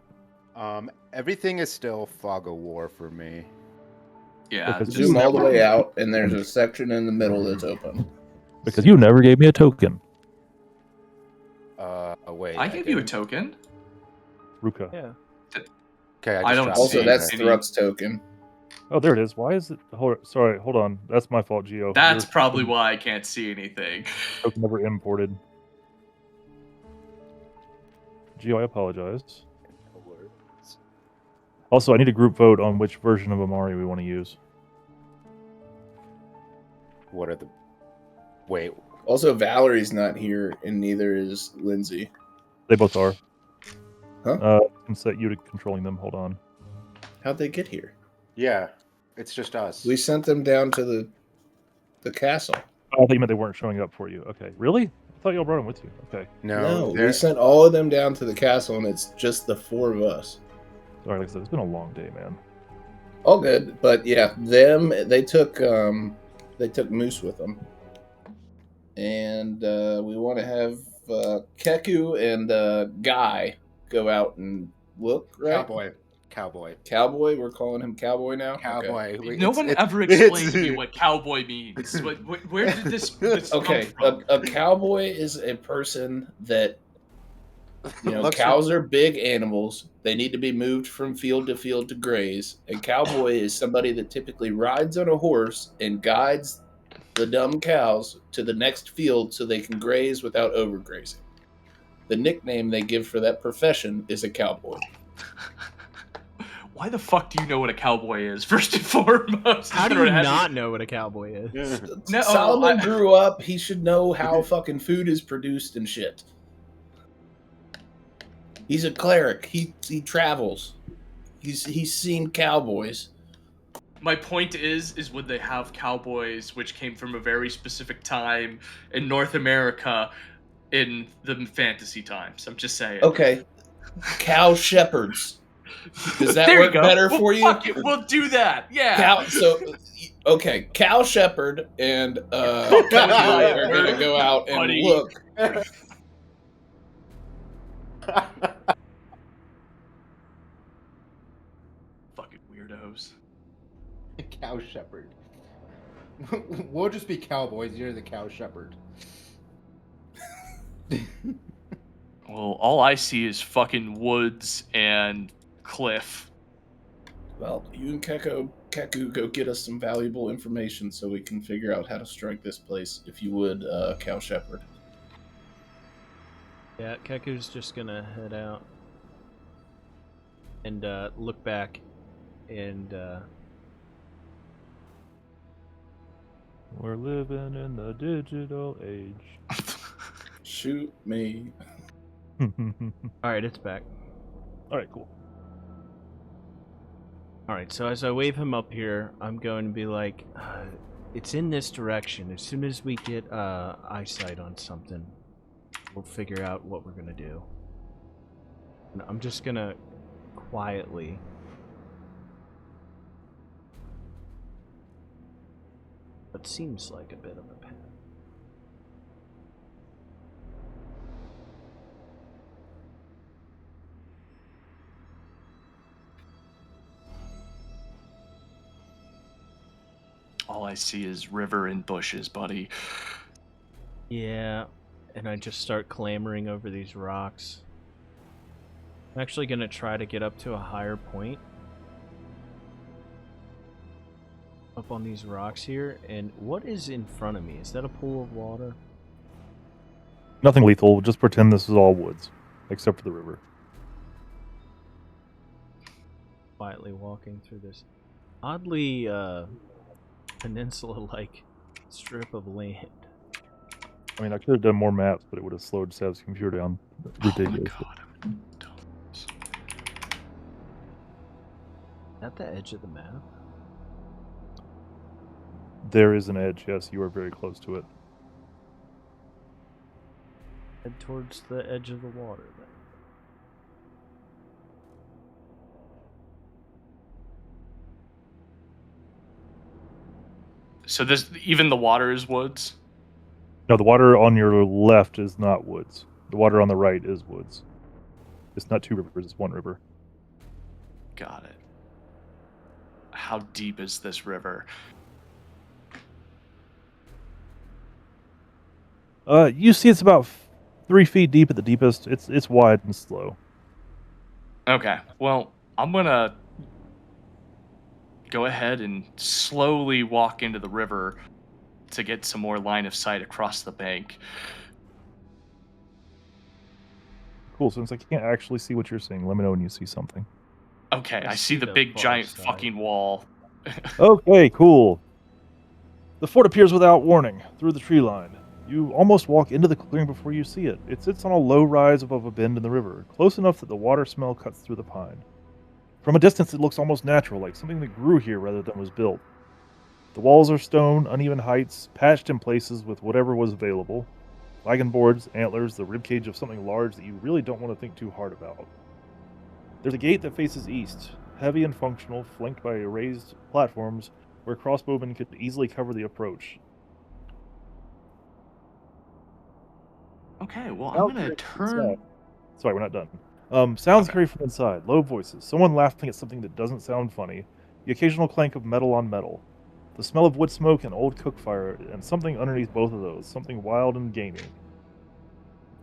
Everything is still fog of war for me. Yeah, Because Zoom all the way out, and there's a section in the middle that's open. Because you never gave me a token. Wait. I gave you a didn't? token. Ruka. Yeah. Okay, I don't dropped Also, it. that's see Thrup's token. Oh, there it is. Why is it? Sorry, hold on. That's my fault, Geo. That's Your probably why I can't see anything. token never imported. Geo, I apologize. Also, I need a group vote on which version of Amari we want to use. What are the... Wait. Also, Valerie's not here, and neither is Lindsay. They both are. Huh? I can set you to controlling them. Hold on. How'd they get here? Yeah, it's just us. We sent them down to the castle. Oh, I thought you meant they weren't showing up for you. Okay. Really? I thought y'all brought them with you. Okay. No, we sent all of them down to the castle, and it's just the 4 of us. Sorry, like I said, it's been a long day, man. All good, but yeah, they took Moose with them, and we want to have Kehku and Guy go out and look. Right? Cowboy. We're calling him Cowboy now. Cowboy. Okay. No one ever explained to me what cowboy means. Where did this Okay, come from? a cowboy is a person that, Looks cows are big animals. They need to be moved from field to field to graze. A cowboy is somebody that typically rides on a horse and guides the dumb cows to the next field so they can graze without overgrazing. The nickname they give for that profession is a cowboy. Why the fuck do you know what a cowboy is, first and foremost? How do you not know what a cowboy is? No, Solomon grew up. He should know how fucking food is produced and shit. He's a cleric. He travels. He's seen cowboys. My point is would they have cowboys, which came from a very specific time in North America in the fantasy times? I'm just saying. Okay. Cow shepherds. Does that There work you go. better Well, for you? Fuck it, we'll do that. Yeah. Okay, cow shepherd and Kehku are gonna go out and Buddy. look. Fucking weirdos. Cow shepherd. We'll just be cowboys. You're the cow shepherd. Well, all I see is fucking woods and cliff. Well, you and Kehku go get us some valuable information so we can figure out how to strike this place. If you would, cow shepherd. Yeah, Keku's just gonna head out and look back and We're living in the digital age. Shoot me. Alright, it's back. Alright, cool. Alright, so as I wave him up here, I'm going to be like, it's in this direction. As soon as we get eyesight on something, we'll figure out what we're gonna do. And I'm just gonna quietly what seems like a bit of a path. All I see is river and bushes, buddy. Yeah, and I just start clambering over these rocks. I'm actually gonna try to get up to a higher point. Up on these rocks here, and what is in front of me? Is that a pool of water? Nothing lethal. Just pretend this is all woods, except for the river. Quietly walking through this oddly peninsula-like strip of land. I mean, I could have done more maps, but it would have slowed Sav's computer down ridiculously. Oh my god. At the edge of the map? There is an edge, yes, you are very close to it. Head towards the edge of the water then. So this, even the water is woods? No, the water on your left is not woods. The water on the right is woods. It's not 2 rivers, it's 1 river. Got it. How deep is this river? You see it's about 3 feet deep at the deepest. It's wide and slow. Okay, well, I'm gonna go ahead and slowly walk into the river to get some more line of sight across the bank. Cool, since I can't actually see what you're seeing, let me know when you see something. Okay, I see the big far giant side. fucking wall. Okay, cool. The fort appears without warning through the tree line. You almost walk into the clearing before you see it. It sits on a low rise above a bend in the river, close enough that the water smell cuts through the pine. From a distance, it looks almost natural, like something that grew here rather than was built. The walls are stone, uneven heights, patched in places with whatever was available. Wagon boards, antlers, the ribcage of something large that you really don't want to think too hard about. There's a gate that faces east, heavy and functional, flanked by raised platforms where crossbowmen could easily cover the approach. Okay, well, I'm gonna turn. Sorry, we're not done. Sounds Okay. carry from inside, low voices, someone laughing at something that doesn't sound funny, the occasional clank of metal on metal, the smell of wood smoke and old cook fire, and something underneath both of those, something wild and gamey.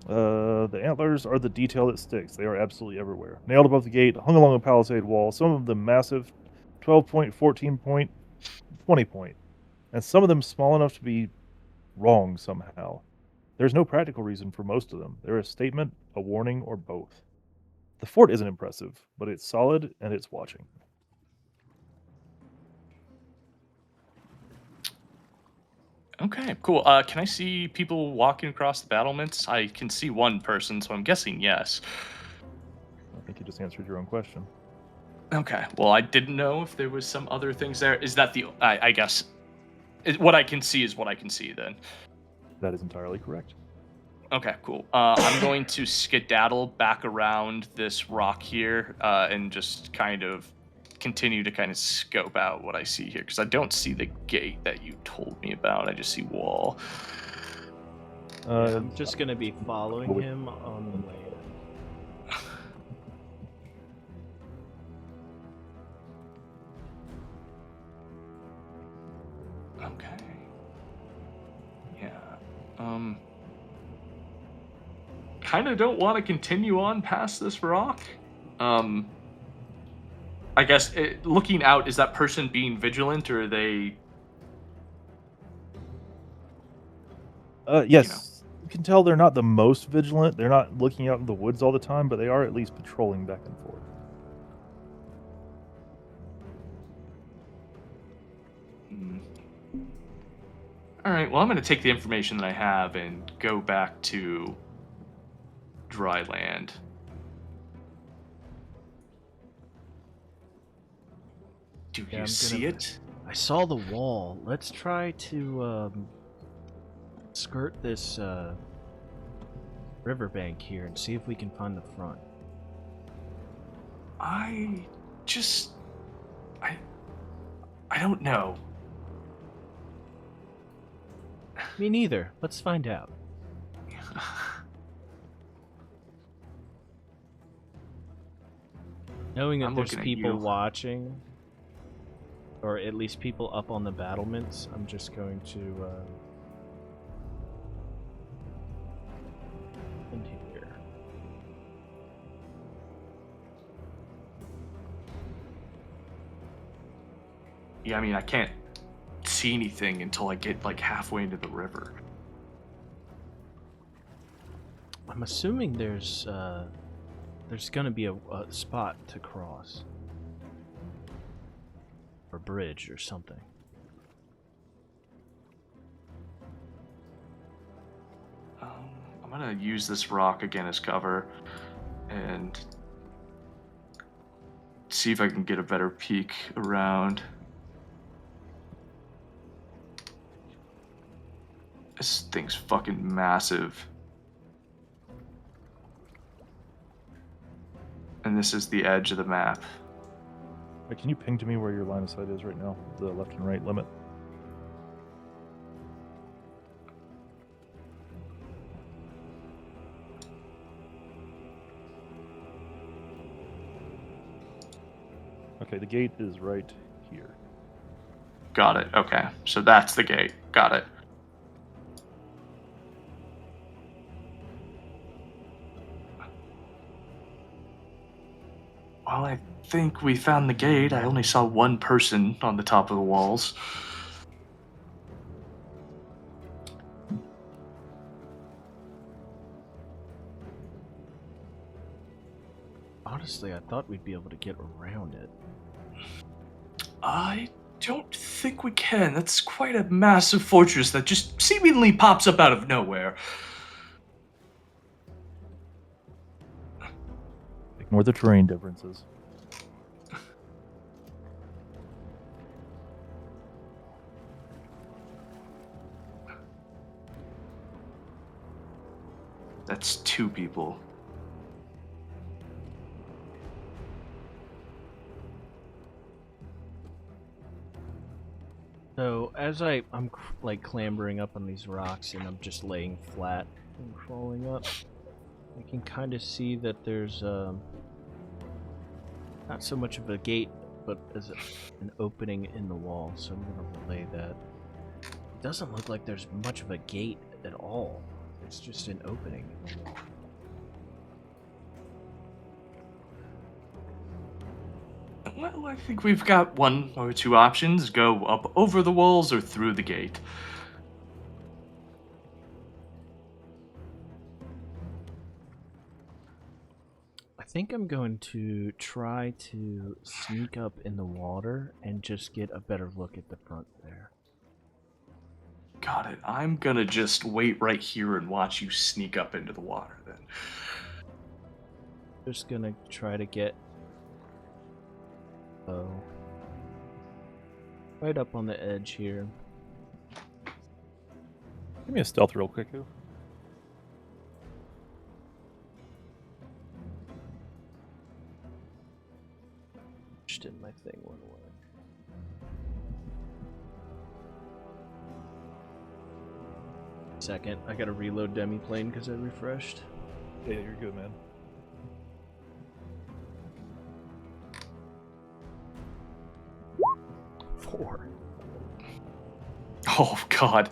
The antlers are the detail that sticks. They are absolutely everywhere. Nailed above the gate, hung along a palisade wall, some of them massive, 12 point, 14 point, 20 point, and some of them small enough to be wrong somehow. There's no practical reason for most of them. They're a statement, a warning, or both. The fort isn't impressive, but it's solid and it's watching. Okay, cool. Can I see people walking across the battlements? I can see one person, so I'm guessing yes. I think you just answered your own question. Okay, well, I didn't know if there was some other things there. Is that the? I guess what I can see is what I can see then. That is entirely correct. Okay, cool. I'm going to skedaddle back around this rock here and just kind of continue to kind of scope out what I see here because I don't see the gate that you told me about. I just see wall. I'm just gonna be following him on the way in. Okay. Yeah. Kind of don't want to continue on past this rock. I guess looking out, is that person being vigilant or are they? Yes. You can tell they're not the most vigilant. They're not looking out in the woods all the time, but they are at least patrolling back and forth. All right, well, I'm going to take the information that I have and go back to dry land. Do you see it? I saw the wall. Let's try to skirt this riverbank here and see if we can find the front. I don't know. Me neither. Let's find out. Knowing that there's people watching, or at least people up on the battlements, I'm just going to in here. Yeah, I mean, I can't see anything until I get like halfway into the river. I'm assuming there's gonna be a spot to cross. Or bridge or something. I'm gonna use this rock again as cover and see if I can get a better peek around. This thing's fucking massive. And this is the edge of the map. Can you ping to me where your line of sight is right now? The left and right limit. Okay, the gate is right here. Got it. Okay. So that's the gate. Got it. Well, I think we found the gate. I only saw one person on the top of the walls. honestly, I thought we'd be able to get around it. I don't think we can. That's quite a massive fortress that just seemingly pops up out of nowhere. Ignore the terrain differences. That's 2 people. So as I'm like clambering up on these rocks and I'm just laying flat and crawling up, I can kind of see that there's not so much of a gate, but as an opening in the wall. So I'm gonna relay that. It doesn't look like there's much of a gate at all. It's just an opening in the wall. Well, I think we've got 1 or 2 options. Go up over the walls or through the gate. I think I'm going to try to sneak up in the water and just get a better look at the front there. Got it. I'm gonna just wait right here and watch you sneak up into the water then. Just gonna try to get right up on the edge here. Give me a stealth real quick, Kehku. Just did my thing went away. Second, I gotta reload demiplane because I refreshed. Yeah, you're good, man. Four. Oh, God.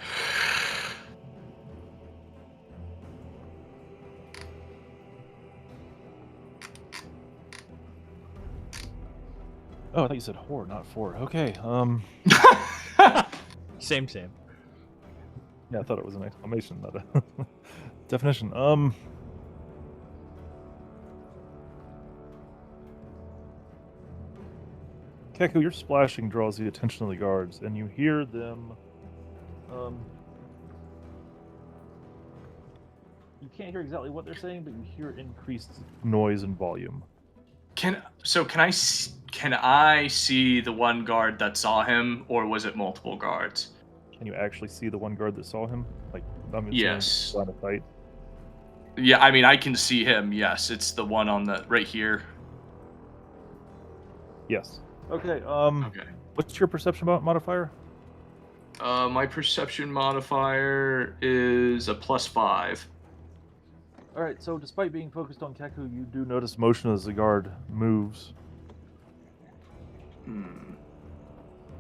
Oh, I thought you said whore, not 4. Okay, Same. yeah, I thought it was an exclamation, not a definition. Kehku, your splashing draws the attention of the guards, and you hear them. You can't hear exactly what they're saying, but you hear increased noise and volume. Can I see the one guard that saw him, or was it multiple guards? Can you actually see the one guard that saw him? Like, Yes. line of sight. Yeah, I mean, I can see him. Yes, it's the one on the right here. Yes. Okay. Okay. What's your perception modifier? My perception modifier is a +5. All right. So, despite being focused on Kehku, you do notice motion as the guard moves.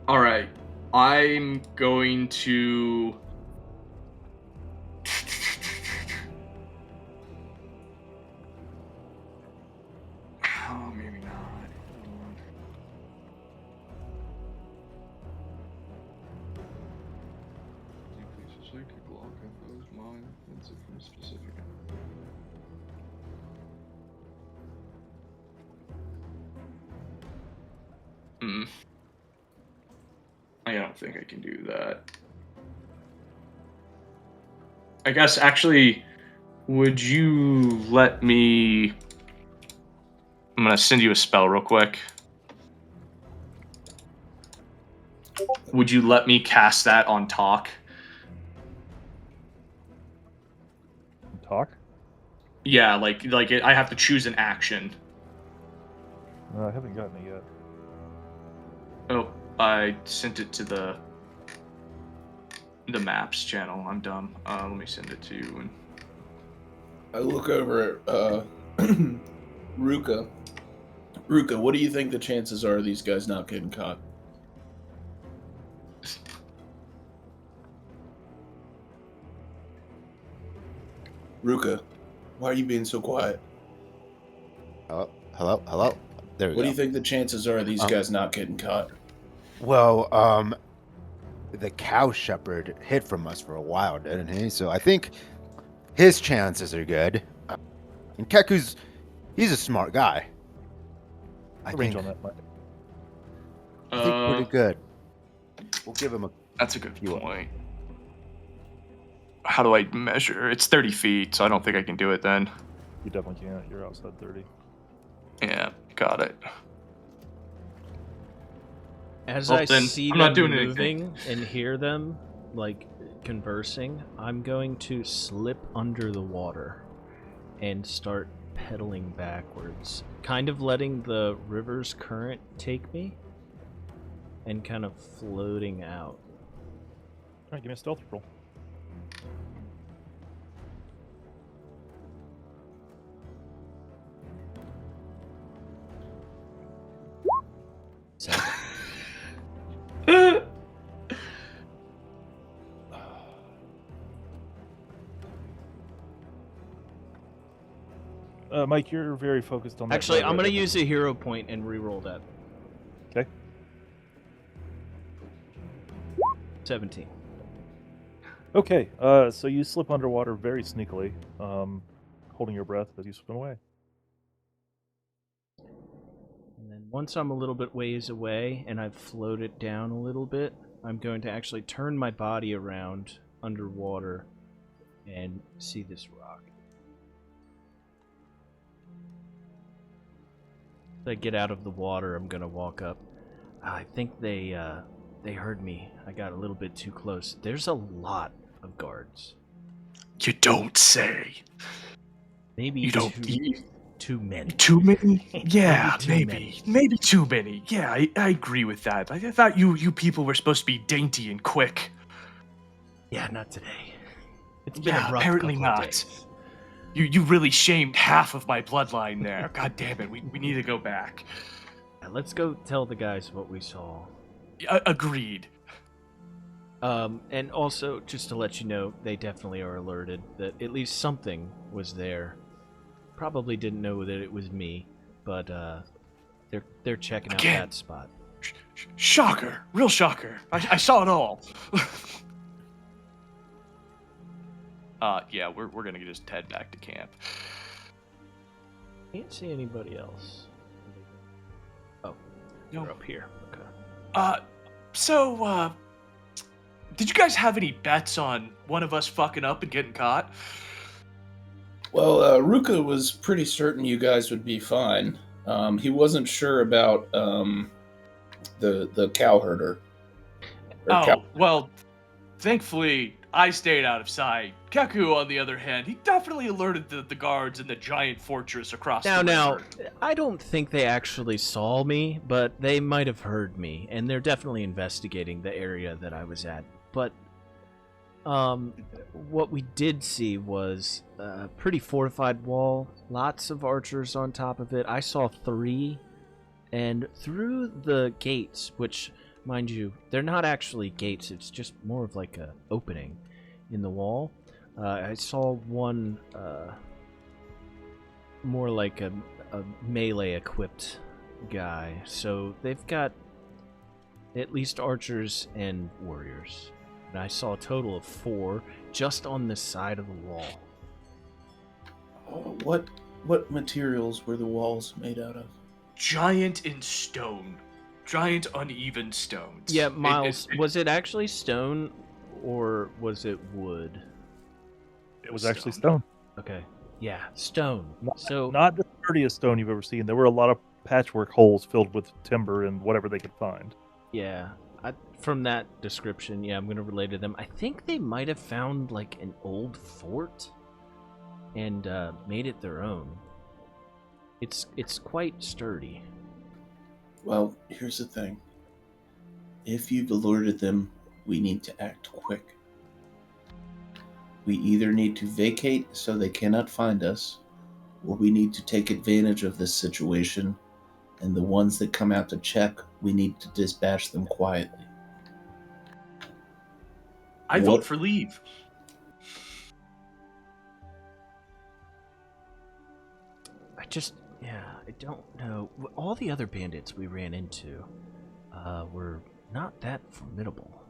All right. I'm going to. Oh, maybe not. Decrease the psychic block and foe's mind offensive from specific. I don't think I can do that. I guess, actually, would you let me... I'm going to send you a spell real quick. Would you let me cast that on Talk? Talk? Yeah, like I have to choose an action. I haven't gotten it yet. Oh, I sent it to the maps channel. I'm dumb. Let me send it to you. And... I look over at Rukha. Rukha, what do you think the chances are of these guys not getting caught? Rukha, why are you being so quiet? Hello. There we go. What do you think the chances are of these guys not getting caught? Well, the cow shepherd hid from us for a while, didn't he? So I think his chances are good. And Kehku's, he's a smart guy. I range think, on that, Mike? I think pretty good. We'll give him a. That's a good You are. point. How do I measure? It's 30 feet, so I don't think I can do it then. You definitely can't. You're outside 30. Yeah, got it. As Well, I then, see I'm them not doing moving anything. and hear them, like, conversing, I'm going to slip under the water and start pedaling backwards. Kind of letting the river's current take me and kind of floating out. Alright, give me a stealth roll. Mike, you're very focused on that. Actually, guard I'm right going to there. use a hero point and reroll that. Okay. 17. Okay, so you slip underwater very sneakily, holding your breath as you swim away. And then once I'm a little bit ways away and I've floated down a little bit, I'm going to actually turn my body around underwater and see this rock. As I get out of the water, I'm going to walk up. I think they heard me. I got a little bit too close. There's a lot of guards. You don't say. Maybe You don't. too many. Too many? Yeah, Maybe too maybe too many. Yeah, I agree with that. I thought you people were supposed to be dainty and quick. Yeah, not today. It's been Yeah, a rough apparently couple of not. days. You really shamed half of my bloodline there. God damn it, we need to go back. Yeah, let's go tell the guys what we saw. Agreed. And also, just to let you know, they definitely are alerted that at least something was there. Probably didn't know that it was me, but they're checking out Again. that spot. Shocker, real shocker. I saw it all. Yeah, we're gonna just head back to camp. Can't see anybody else. Oh, No. you're up here. Okay. So, did you guys have any bets on one of us fucking up and getting caught? Well, Ruka was pretty certain you guys would be fine. He wasn't sure about the cow herder. Well, thankfully, I stayed out of sight. Kehku, on the other hand, he definitely alerted the guards in the giant fortress across the river. Now, I don't think they actually saw me, but they might have heard me, and they're definitely investigating the area that I was at. But what we did see was a pretty fortified wall, lots of archers on top of it. I saw 3, and through the gates, which, mind you, they're not actually gates, it's just more of like a opening in the wall. I saw one more like a melee equipped guy. So they've got at least archers and warriors. And I saw a total of 4 just on this side of the wall. Oh, what materials were the walls made out of? Giant in stone. Giant uneven stones. Yeah, Miles, was it actually stone or was it wood? It was actually stone. Okay. Yeah, stone. Not the sturdiest stone you've ever seen. There were a lot of patchwork holes filled with timber and whatever they could find. Yeah. From that description, yeah, I'm going to relate to them. I think they might have found like an old fort and made it their own. It's quite sturdy. Well, here's the thing. If you've alerted them, we need to act quick. We either need to vacate so they cannot find us, or we need to take advantage of this situation, and the ones that come out to check, we need to dispatch them quietly. I vote for leave. I don't know. All the other bandits we ran into were not that formidable.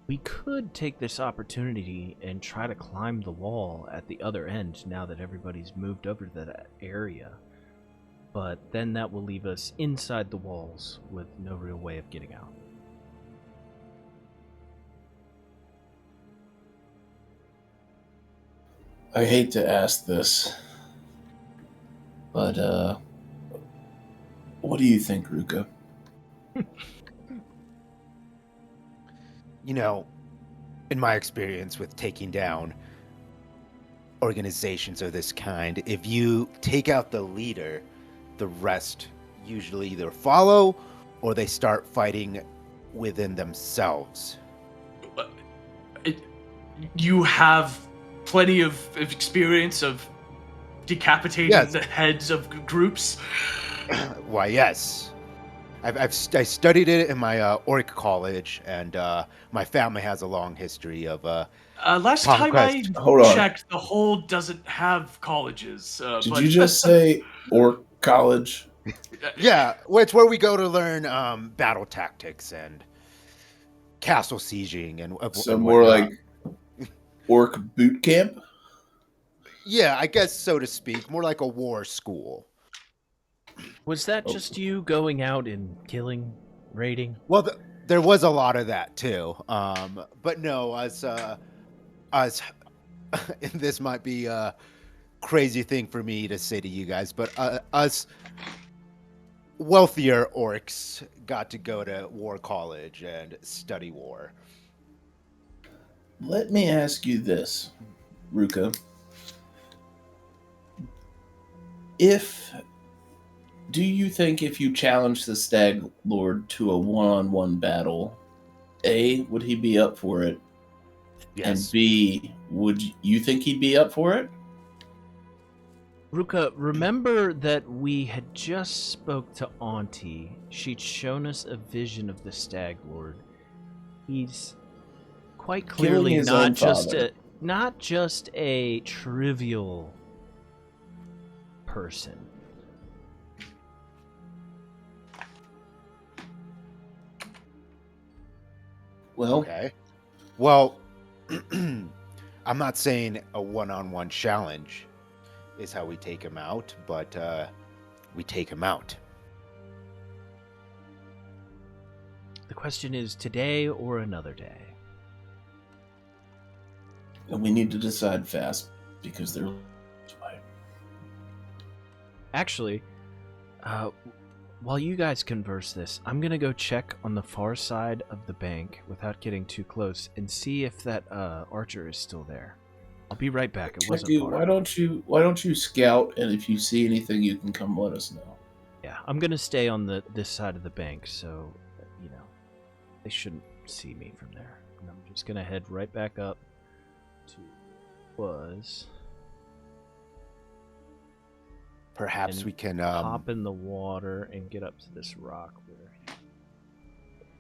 We could take this opportunity and try to climb the wall at the other end now that everybody's moved over to that area. but then that will leave us inside the walls with no real way of getting out. I hate to ask this, but what do you think, Ruka? You know, in my experience with taking down organizations of this kind, if you take out the leader, the rest usually either follow or they start fighting within themselves. You have plenty of experience of decapitating the heads of groups. Why, yes. I studied it in my orc college, and my family has a long history of Last time I Hold on. checked, the Hold doesn't have colleges. Did you just say orc college? Yeah, well, it's where we go to learn battle tactics and castle sieging and So more like orc boot camp? Yeah, I guess so to speak. More like a war school. Was that just you going out and killing, raiding? Well, there was a lot of that too. But no, as this might be a crazy thing for me to say to you guys, but us wealthier orcs got to go to war college and study war. Let me ask you this, Ruka. Do you think if you challenge the Stag Lord to a one-on-one battle, A, would he be up for it? Yes. And B, would you think he'd be up for it? Ruka, remember that we had just spoke to Auntie. She'd shown us a vision of the Stag Lord. He's quite clearly not just a trivial person. Well, okay. Well, I'm not saying a one-on-one challenge is how we take him out, but we take him out. The question is today or another day? And we need to decide fast because they're... Actually, while you guys converse this, I'm going to go check on the far side of the bank without getting too close and see if that archer is still there. I'll be right back. It wasn't far. Why don't you scout, and if you see anything, you can come let us know. Yeah, I'm going to stay on this side of the bank, so, they shouldn't see me from there. And I'm just going to head right back up to Perhaps we can hop in the water and get up to this rock where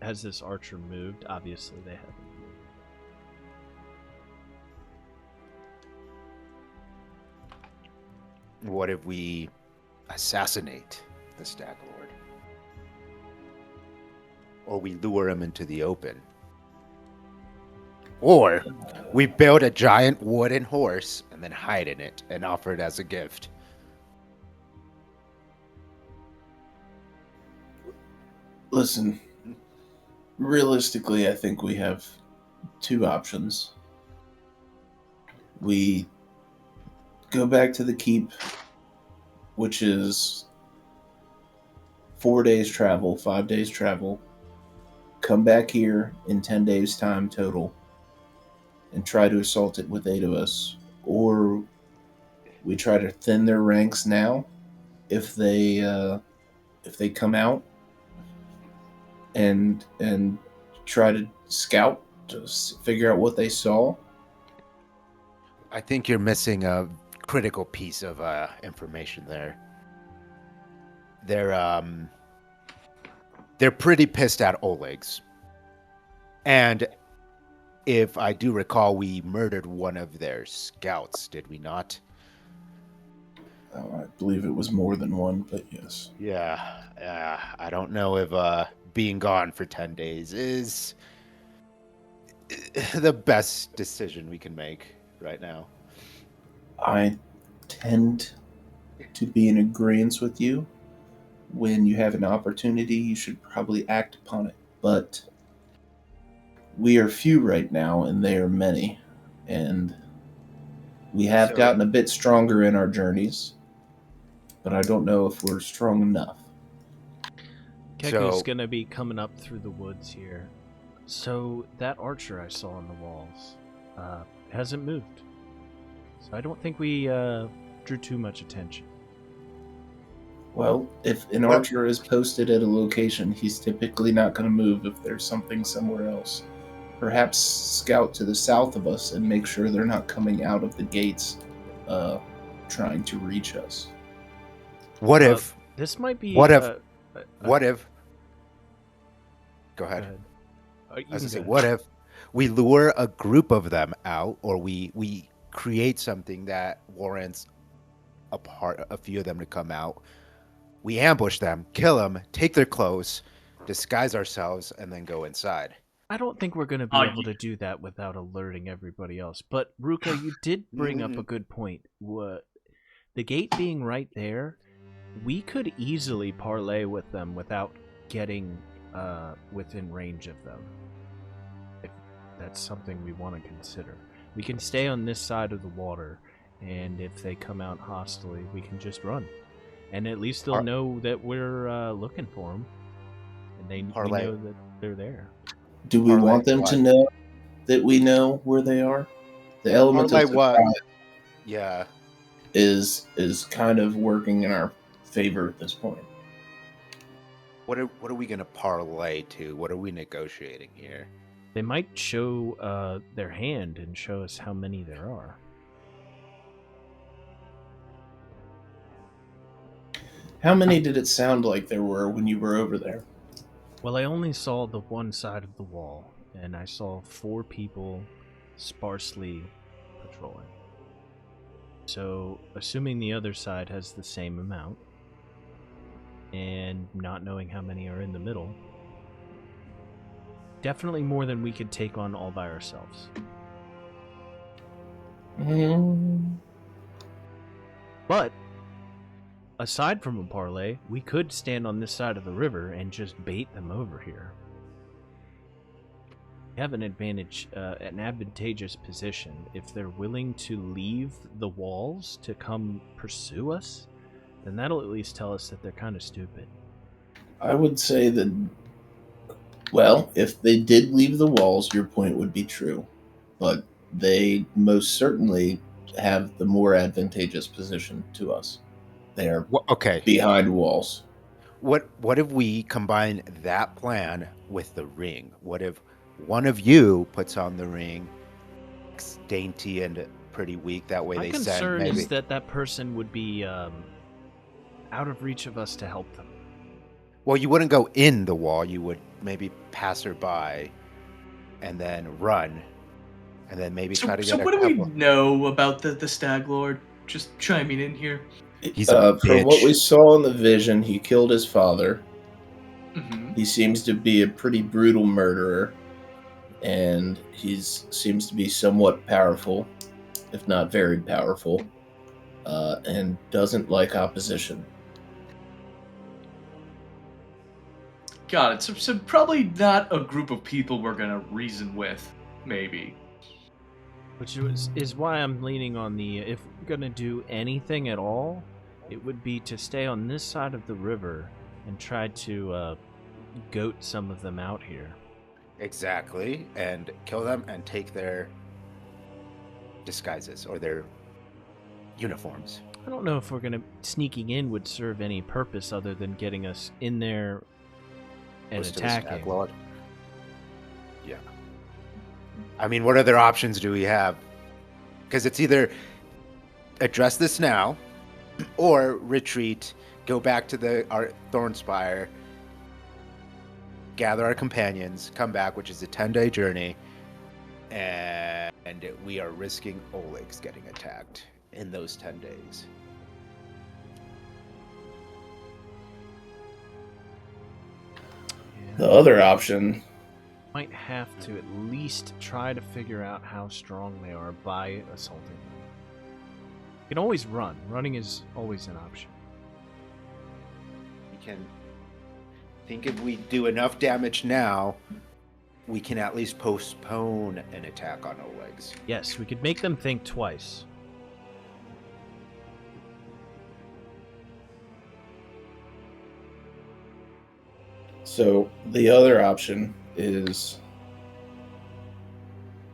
has this archer moved? Obviously they haven't moved. What if we assassinate the Stag Lord? Or we lure him into the open? Or we build a giant wooden horse and then hide in it and offer it as a gift? Listen, realistically, I think we have two options. We go back to the keep, which is 4 days travel, 5 days travel, come back here in 10 days time total, and try to assault it with 8 of us. Or we try to thin their ranks now if they come out, and try to scout to figure out what they saw. I think you're missing a critical piece of information there. They're pretty pissed at Oleg's. And if I do recall, we murdered one of their scouts, did we not? Oh, I believe it was more than one, but yes. Yeah, I don't know if being gone for 10 days is the best decision we can make right now. I tend to be in agreement with you, when you have an opportunity, you should probably act upon it. But we are few right now, and they are many. And we have So- gotten a bit stronger in our journeys, but I don't know if we're strong enough. Keku's So- gonna be coming up through the woods here. So that archer I saw on the walls hasn't moved. So I don't think we drew too much attention. Well, if an Well- archer is posted at a location, he's typically not going to move if there's something somewhere else. Perhaps scout to the south of us and make sure they're not coming out of the gates trying to reach us. What if? This might be. What if- uh, What if? Go Go ahead. ahead. I was You gonna can say, go what ahead. if we lure a group of them out, or we create something that warrants a few of them to come out. We ambush them, kill them, take their clothes, disguise ourselves, and then go inside. I don't think we're going to be Oh, able to do that without alerting everybody else. But Ruka, you did bring up a good point. The gate being right there, we could easily parlay with them without getting within range of them. If that's something we want to consider. We can stay on this side of the water, and if they come out hostily, we can just run. And at least they'll know that we're looking for them, and we Parlay. know that they're there. Do we Parlay want them what? to know that we know where they are? The element Parlay of what? surprise Yeah. is kind of working in our favor at this point. What are we gonna parlay to? What are we negotiating here? They might show their hand and show us how many there are. How many did it sound like there were when you were over there? Well, I only saw the one side of the wall, and I saw 4 people sparsely patrolling. So, assuming the other side has the same amount, and not knowing how many are in the middle, definitely more than we could take on all by ourselves. But, aside from a parlay, we could stand on this side of the river and just bait them over here. We have an advantageous position. If they're willing to leave the walls to come pursue us, then that'll at least tell us that they're kind of stupid. I would say that, well, if they did leave the walls, your point would be true. But they most certainly have the more advantageous position to us. They are Okay. behind walls. What if we combine that plan with the ring? What if one of you puts on the ring, it's dainty and pretty weak? That way My they concern maybe. is that person would be out of reach of us to help them. Well, you wouldn't go in the wall. You would maybe pass her by, and then run, and then maybe try to get So a what do we couple. know about the Stag Lord? Just chiming in here. He's a From what bitch. we saw in the vision, he killed his father. Mm-hmm. He seems to be a pretty brutal murderer, and seems to be somewhat powerful, if not very powerful, and doesn't like opposition. Got it. So probably not a group of people we're gonna reason with, maybe. Which is why I'm leaning on the, if we're going to do anything at all, it would be to stay on this side of the river and try to goat some of them out here. Exactly, and kill them and take their disguises or their uniforms. I don't know if we're going to, sneaking in would serve any purpose other than getting us in there and Close to the Stag attacking. Lord. Yeah. I mean, what other options do we have? Because it's either address this now, or retreat, go back to our Thornspire, gather our companions, come back, which is a 10-day journey, and we are risking Oleg's getting attacked in those 10 days. The other option, Might have to at least try to figure out how strong they are by assaulting them. You can always run. Running is always an option. You think if we do enough damage now, we can at least postpone an attack on Oleg's. Yes, we could make them think twice. So the other option is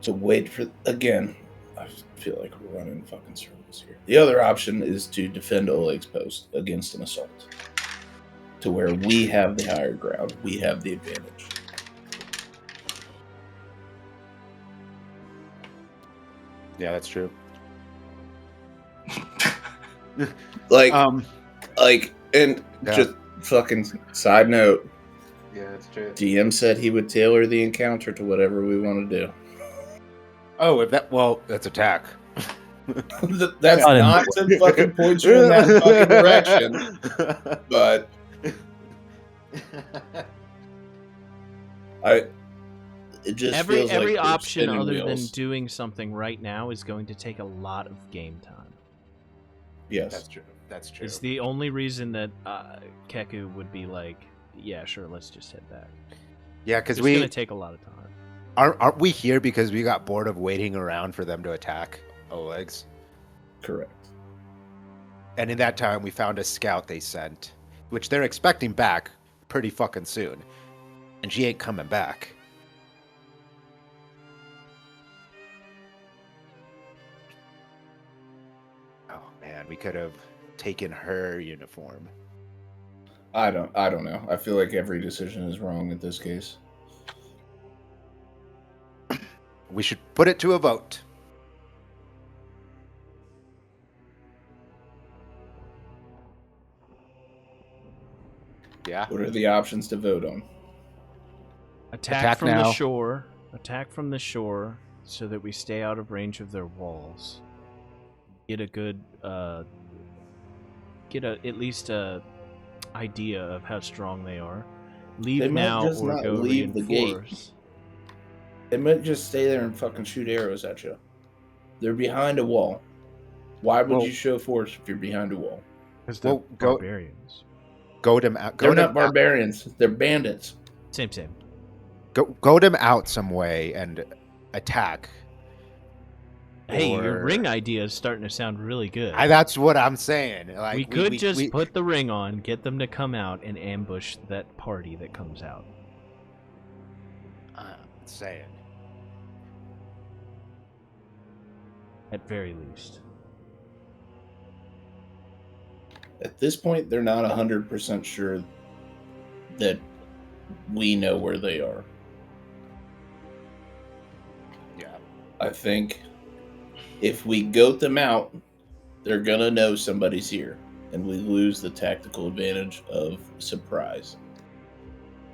to wait for, again, I feel like we're running fucking circles here. The other option is to defend Oleg's post against an assault, to where we have the higher ground, we have the advantage. Yeah, that's true. And Yeah. just fucking side note, Yeah, that's true. DM said he would tailor the encounter to whatever we want to do. Oh, that's attack. That's not to fucking point you in that fucking direction, but it just feels every like we're option spinning other than wheels. doing something right now is going to take a lot of game time. Yes, That's true. That's true. It's the only reason that Kehku would be like, yeah, sure, let's just head back. Yeah, because It's going to take a lot of time. aren't we here because we got bored of waiting around for them to attack Oleg's? correct. And in that time, we found a scout they sent, which they're expecting back pretty fucking soon, and she ain't coming back. Oh man, we could have taken her uniform. I don't know. I feel like every decision is wrong in this case. We should put it to a vote. Yeah. What are the options to vote on? Attack from now. the shore. Attack from the shore so that we stay out of range of their walls. Get a good, at least a idea of how strong they are. Leave They might now just or not go leave the gate. reinforce. They might just stay there and fucking shoot arrows at you. They're behind a wall. Why would you show force if you're behind a wall? Because they're barbarians. Goad them out. They're not barbarians. They're bandits. Same. Goad them out some way and attack. Hey, your ring idea is starting to sound really good. That's what I'm saying. Like we could just put the ring on, get them to come out, and ambush that party that comes out. Saying. At very least. At this point, they're not 100% sure that we know where they are. Yeah. I think if we goat them out, they're going to know somebody's here, and we lose the tactical advantage of surprise.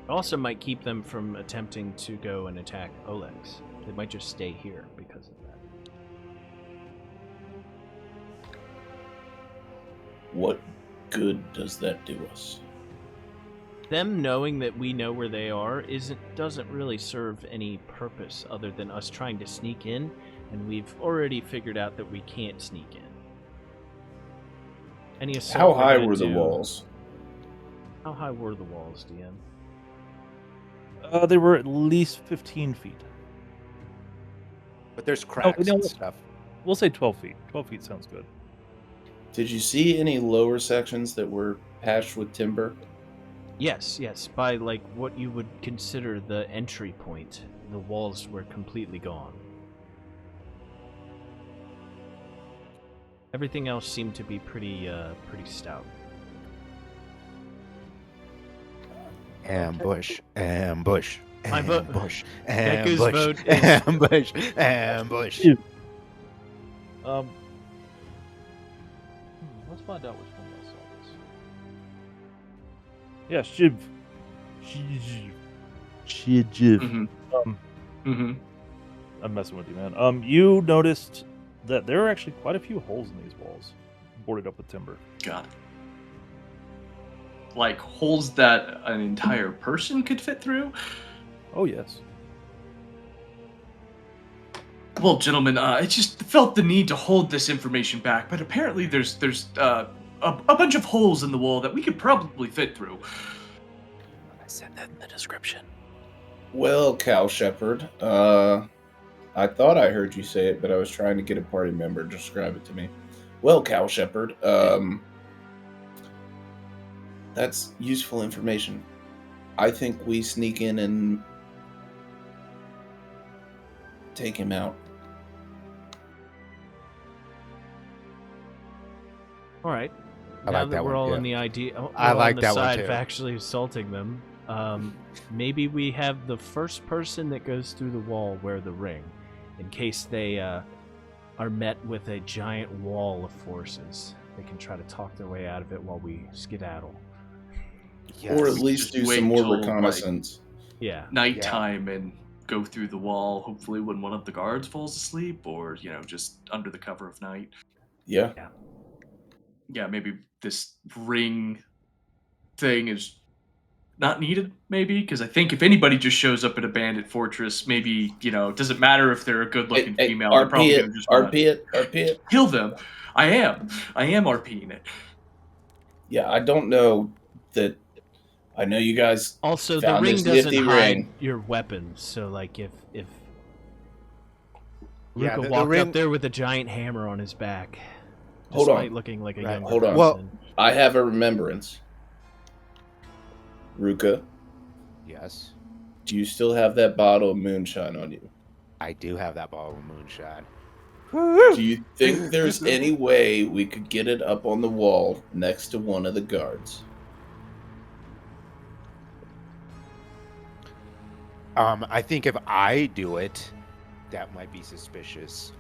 It also might keep them from attempting to go and attack Oleg's. They might just stay here because of that. What good does that do us? Them knowing that we know where they are doesn't really serve any purpose other than us trying to sneak in, and we've already figured out that we can't sneak in. Any assault How we're high gonna were the do- walls? How high were the walls, DM? They were at least 15 feet. But there's cracks no. and stuff. We'll say 12 feet. 12 feet sounds good. Did you see any lower sections that were patched with timber? Yes. By like what you would consider the entry point, the walls were completely gone. Everything else seemed to be pretty stout. Ambush. My vote- Ambush. Kehku's Ambush. vote is- Ambush. Ambush. Let's find out which one I saw this. Yeah, Shiv. Mm-hmm. Mm-hmm. I'm messing with you, man. You noticed that there are actually quite a few holes in these walls, boarded up with timber. Got it. Like holes that an entire person could fit through? Oh yes. Well, gentlemen, I just felt the need to hold this information back, but apparently there's a a bunch of holes in the wall that we could probably fit through. I said that in the description. Well, Cow Shepherd, I thought I heard you say it, but I was trying to get a party member to describe it to me. Well, Cow Shepherd, that's useful information. I think we sneak in and take him out. All right. I Now like that that we're one, all yeah. on the idea, I we're like on the that one, side of too. actually assaulting them. Maybe we have the first person that goes through the wall wear the ring, in case they are met with a giant wall of forces. They can try to talk their way out of it while we skedaddle. Yes. Or at least Just do wait some more till, like, reconnaissance. Yeah. Nighttime and go through the wall, hopefully when one of the guards falls asleep, or, just under the cover of night. Yeah. Yeah, maybe this ring thing is not needed, maybe, because I think if anybody just shows up at a bandit fortress, maybe, it doesn't matter if they're a good-looking Hey, female, they're probably RP going it, to just want to RP it. kill them. I am RPing it. Yeah, I don't know that. I know you guys Also, the found ring this doesn't nifty hide ring. your weapons, so like if Yeah, Ruka the walked ring- up there with a giant hammer on his back, Hold on. despite looking like a Right. younger Hold on. Well- person. I have a remembrance. Ruka, Yes, do you still have that bottle of moonshine on you? I do have that bottle of moonshine. Do you think there's any way we could get it up on the wall next to one of the guards? I think if I do it, that might be suspicious.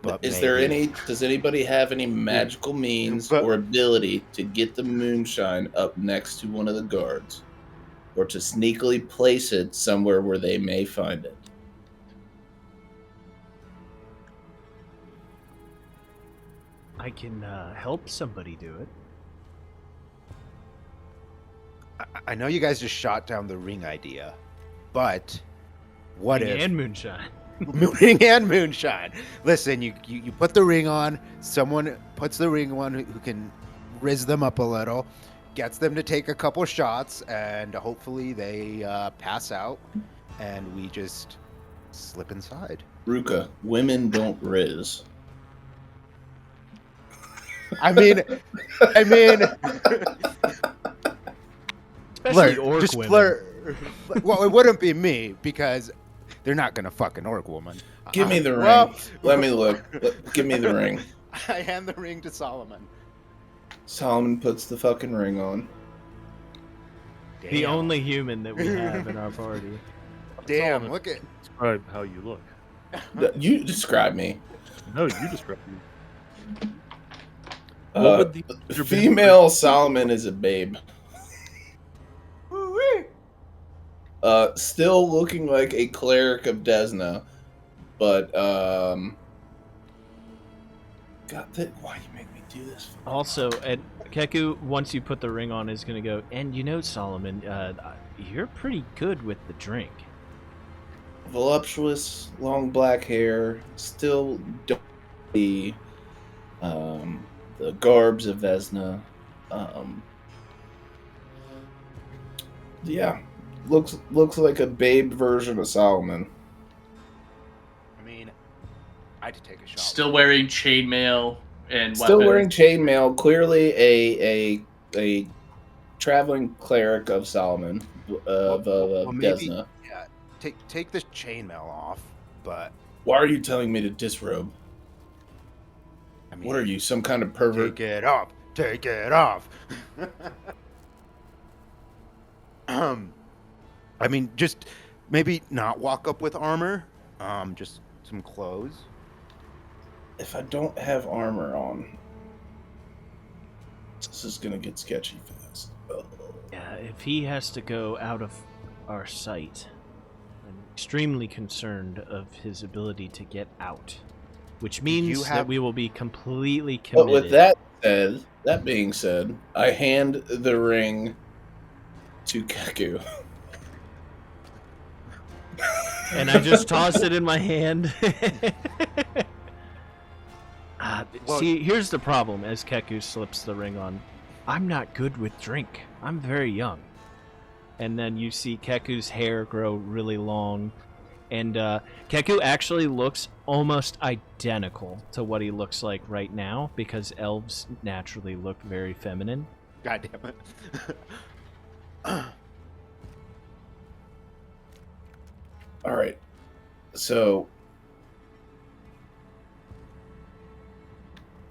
But Is there maybe- any? Does anybody have any magical means But- or ability to get the moonshine up next to one of the guards, or to sneakily place it somewhere where they may find it? I can help somebody do it. I know you guys just shot down the ring idea, but what Ring if and moonshine? ring and moonshine? Listen, you put the ring on. Someone puts the ring on who can riz them up a little, gets them to take a couple shots, and hopefully they pass out, and we just slip inside. Ruka, women don't riz. I mean, Especially flirt, orc just women. flirt. Well, it wouldn't be me because they're not gonna fuck an orc woman. Give me the ring. Well, Let me look. Give me the ring. I hand the ring to Solomon. Solomon puts the fucking ring on. The Damn. only human that we have in our party. Damn, Solomon. look at Describe how you look. You describe me. No, you describe you. What Uh, would your female Solomon is a babe. Still looking like a cleric of Desna, but God, why you make me do this? Also, and Kehku, once you put the ring on, is going to go, and Solomon, you're pretty good with the drink. Voluptuous, long black hair, still the garbs of Vesna. Yeah, looks like a babe version of Solomon. I mean, I had to take a shot. Still wearing chainmail and Still weapons. wearing chainmail, clearly a traveling cleric of Solomon of well, maybe- Desna. Yeah, take the chainmail off, but Why are you telling me to disrobe? I mean, What are you, some kind of pervert? Take it off. Take it off. I mean, just maybe not walk up with armor. Just some clothes. If I don't have armor on, this is gonna get sketchy fast. Yeah, if he has to go out of our sight, I'm extremely concerned of his ability to get out, which means that have- we will be completely But committed. with that being said, I hand the ring to Kehku. And I just tossed it in my hand. Well- See, here's the problem. As Kehku slips the ring on, I'm not good with drink. I'm very young. And then you see Keku's hair grow really long. And Kehku actually looks almost identical to what he looks like right now, because elves naturally look very feminine. God damn it. All right. So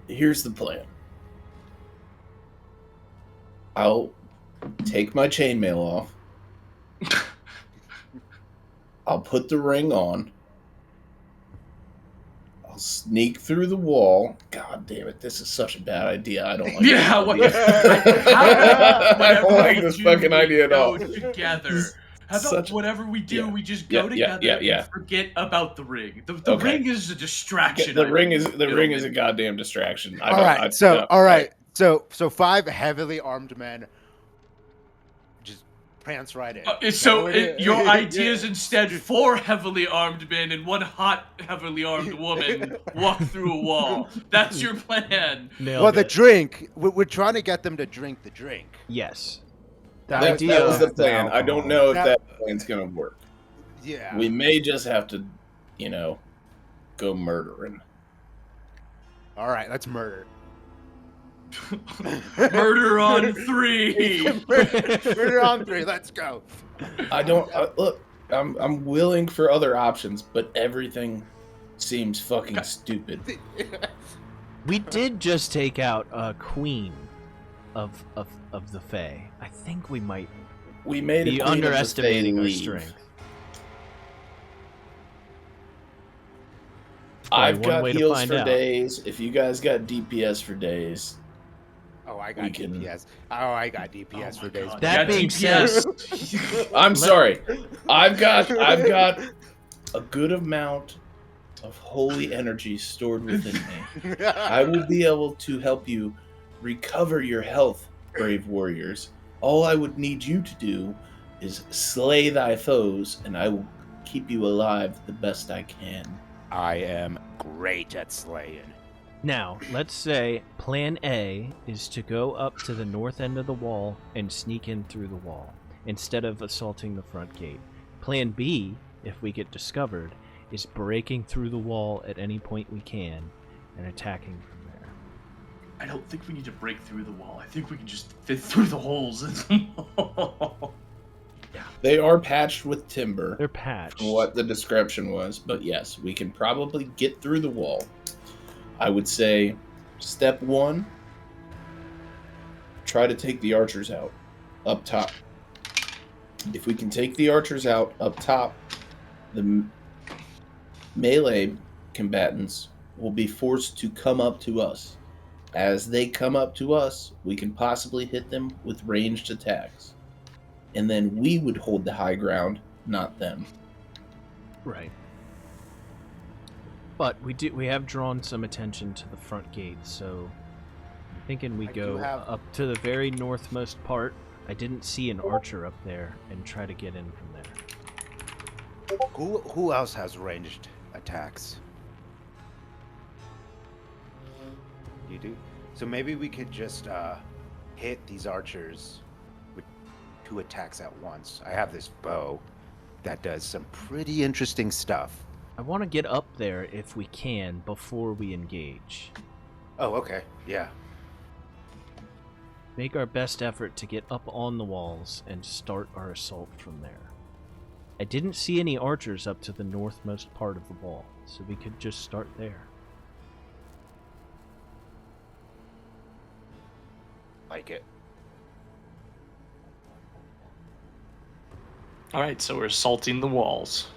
here's the plan. I'll take my chainmail off. I'll put the ring on. I'll sneak through the wall. God damn it, this is such a bad idea. I don't like Yeah, this idea. I don't like this fucking idea at all. Together. How about Such- whatever we do, yeah, we just go yeah, together yeah. and forget about the ring. The Okay. ring is a distraction. The ring is a goddamn distraction. All right. So 5 heavily armed men just prance right in. Your idea is instead 4 heavily armed men and 1 hot, heavily armed woman walk through a wall. That's your plan. Nailed Well, the it. drink, we're trying to get them to drink the drink. Yes. That was the plan. I don't know if that plan's going to work. Yeah. We may just have to, go murdering. All right, let's murder. Murder on 3. Murder on 3. Let's go. I don't look. I'm willing for other options, but everything seems fucking stupid. We did just take out a queen of the Fae. I think we might We made be a queen of the Fae underestimating our leave. strength. I've One got way to heals find for out. days. If you guys got DPS for days, Oh, I We got can- DPS. Oh, I got DPS for days. That Yeah, being DPS. I'm sorry. I've got a good amount of holy energy stored within me. I will be able to help you recover your health, brave warriors. All I would need you to do is slay thy foes, and I will keep you alive the best I can. I am great at slaying. Now, let's say plan A is to go up to the north end of the wall and sneak in through the wall, instead of assaulting the front gate. Plan B, if we get discovered, is breaking through the wall at any point we can and attacking from there. I don't think we need to break through the wall. I think we can just fit through the holes in the wall. They are patched with timber, They're patched. from what the description was, but yes, we can probably get through the wall. I would say, step 1, try to take the archers out, up top. If we can take the archers out up top, the melee combatants will be forced to come up to us. As they come up to us, we can possibly hit them with ranged attacks. And then we would hold the high ground, not them. Right. But we have drawn some attention to the front gate, so I'm thinking we I go do have- up to the very northmost part. I didn't see an archer up there, and try to get in from there. Who else has ranged attacks? You do? So maybe we could just hit these archers with 2 attacks at once. I have this bow that does some pretty interesting stuff. I want to get up there if we can before we engage. Oh, okay. Yeah. Make our best effort to get up on the walls and start our assault from there. I didn't see any archers up to the northmost part of the wall, so we could just start there. Like it. All right, so we're assaulting the walls.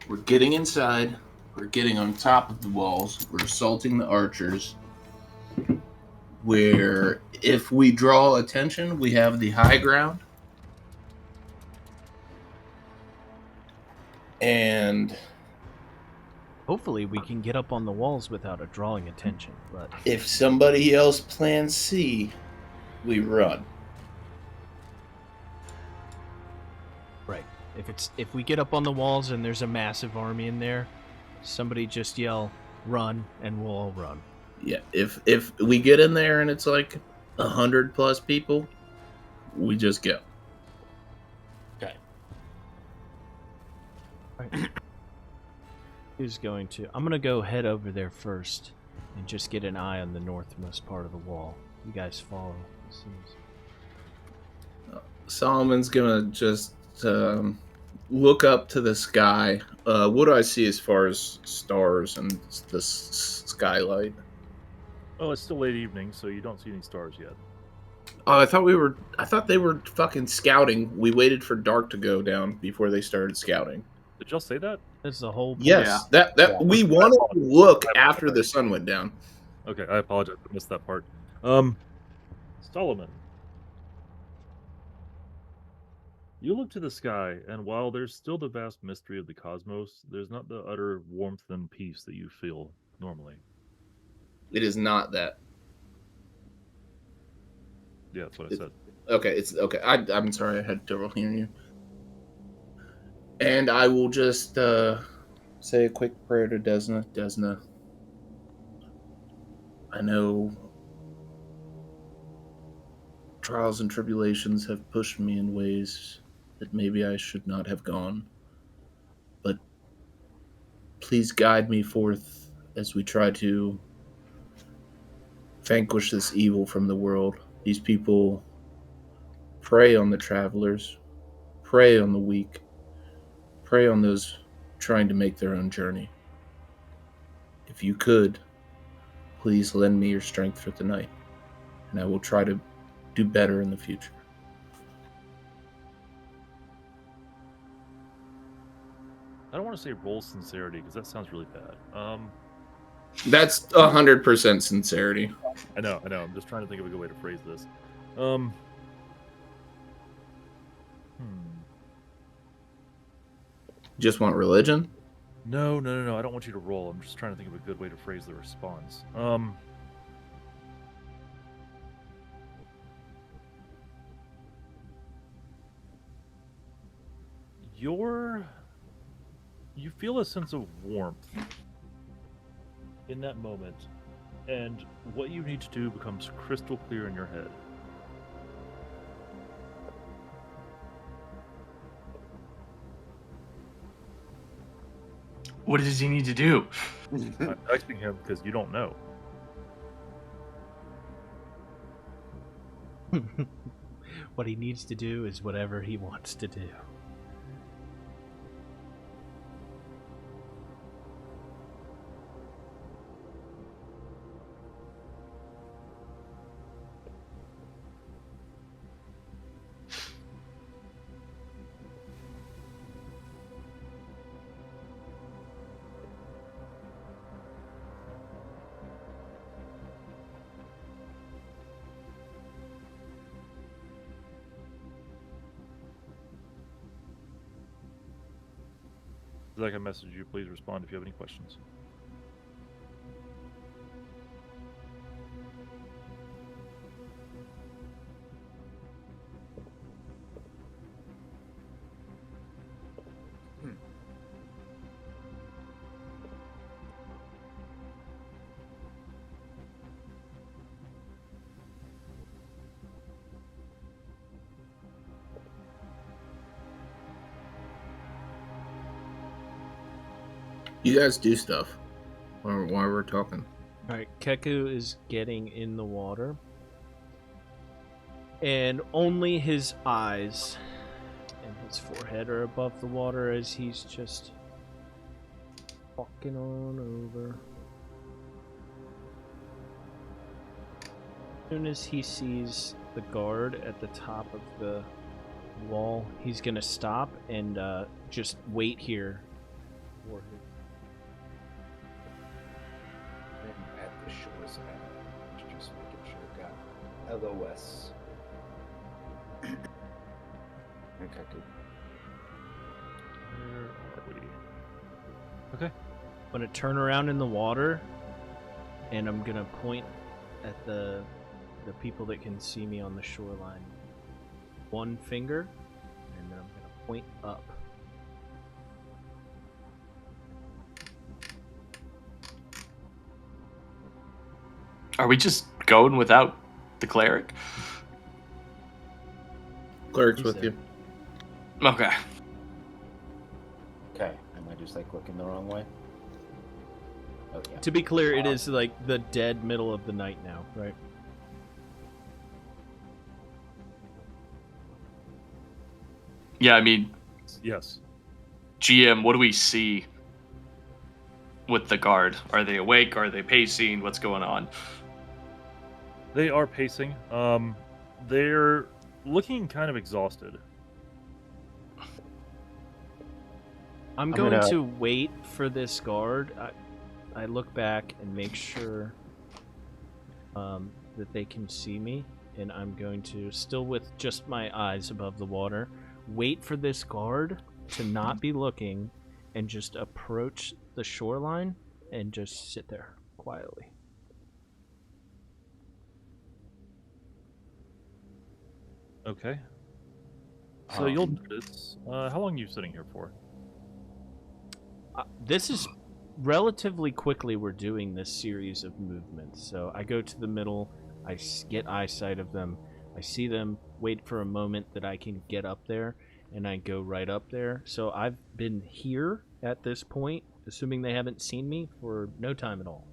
We're getting inside. We're getting on top of the walls. We're assaulting the archers. Where, if we draw attention, we have the high ground. And Hopefully we can get up on the walls without it drawing attention, but if somebody else plans C, we run. right. If we get up on the walls and there's a massive army in there, somebody just yell, run, and we'll all run. Yeah, if we get in there and it's like 100+ people, we just go. Okay. Who's going to? I'm gonna go head over there first and just get an eye on the northmost part of the wall. You guys follow as soon as... Solomon's gonna just look up to the sky. What do I see as far as stars and the skylight? Oh, it's still late evening, so you don't see any stars yet. Oh, I thought they were fucking scouting. We waited for dark to go down before they started scouting. Did y'all say that? That's the whole point. Yes, that we wanted to look after the sun went down. Okay, I apologize. I missed that part. Solomon. You look to the sky, and while there's still the vast mystery of the cosmos, there's not the utter warmth and peace that you feel normally. It is not that. Yeah, that's what I said. Okay, it's okay. I'm sorry, I had trouble hearing you. And I will just say a quick prayer to Desna. Desna, I know trials and tribulations have pushed me in ways that maybe I should not have gone. But please guide me forth as we try to vanquish this evil from the world. These people prey on the travelers, prey on the weak, prey on those trying to make their own journey. If you could, please lend me your strength for tonight, and I will try to do better in the future. I don't want to say roll sincerity, because that sounds really bad. That's 100% sincerity. I know. I'm just trying to think of a good way to phrase this. Just want religion? No. I don't want you to roll. I'm just trying to think of a good way to phrase the response. You feel a sense of warmth in that moment, and what you need to do becomes crystal clear in your head. What does he need to do? I'm texting him because you don't know. What he needs to do is whatever he wants to do. Zack, I message you. Please respond if you have any questions. You guys do stuff while we're talking. Alright, Kehku is getting in the water. And only his eyes and his forehead are above the water as he's just walking on over. As soon as he sees the guard at the top of the wall, he's gonna stop and just wait here for him. At the shore's edge, just making sure I got LOS. Okay, good. Where are we? Okay. I'm gonna turn around in the water, and I'm gonna point at the people that can see me on the shoreline. One finger, and then I'm gonna point up. Are we just going without the cleric? Cleric's He's with there. you. Okay. Okay. Am I just like looking the wrong way? Oh yeah. To be clear, it is like the dead middle of the night now, right? Yeah, I mean, Yes. GM, what do we see with the guard? Are they awake? Are they pacing? What's going on? They are pacing. They're looking kind of exhausted. I'm I'm going gonna- to wait for this guard. I look back and make sure that they can see me, and I'm going to, still with just my eyes above the water, wait for this guard to not be looking and just approach the shoreline and just sit there quietly. Okay. So you'll notice. How long are you sitting here for? This is relatively quickly we're doing this series of movements. So I go to the middle, I get eyesight of them, I see them, wait for a moment that I can get up there, and I go right up there. So I've been here at this point, assuming they haven't seen me, for no time at all.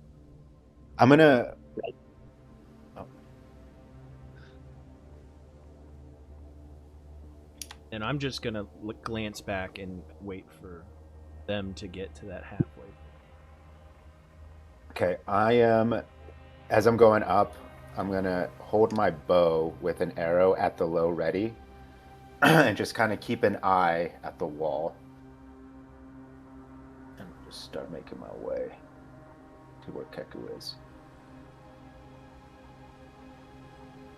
I'm gonna. And I'm just gonna glance back and wait for them to get to that halfway. Okay, I am. As I'm going up, I'm gonna hold my bow with an arrow at the low ready, and just kind of keep an eye at the wall, and just start making my way to where Kehku is.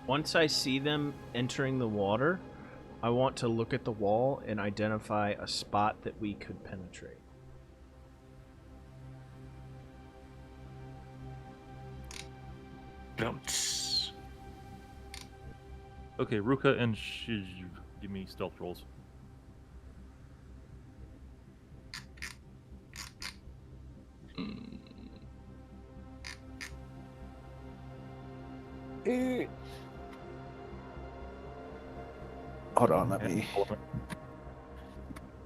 Once I see them entering the water, I want to look at the wall and identify a spot that we could penetrate. Okay, Ruka and Shij, give me stealth rolls. Hold on, let me.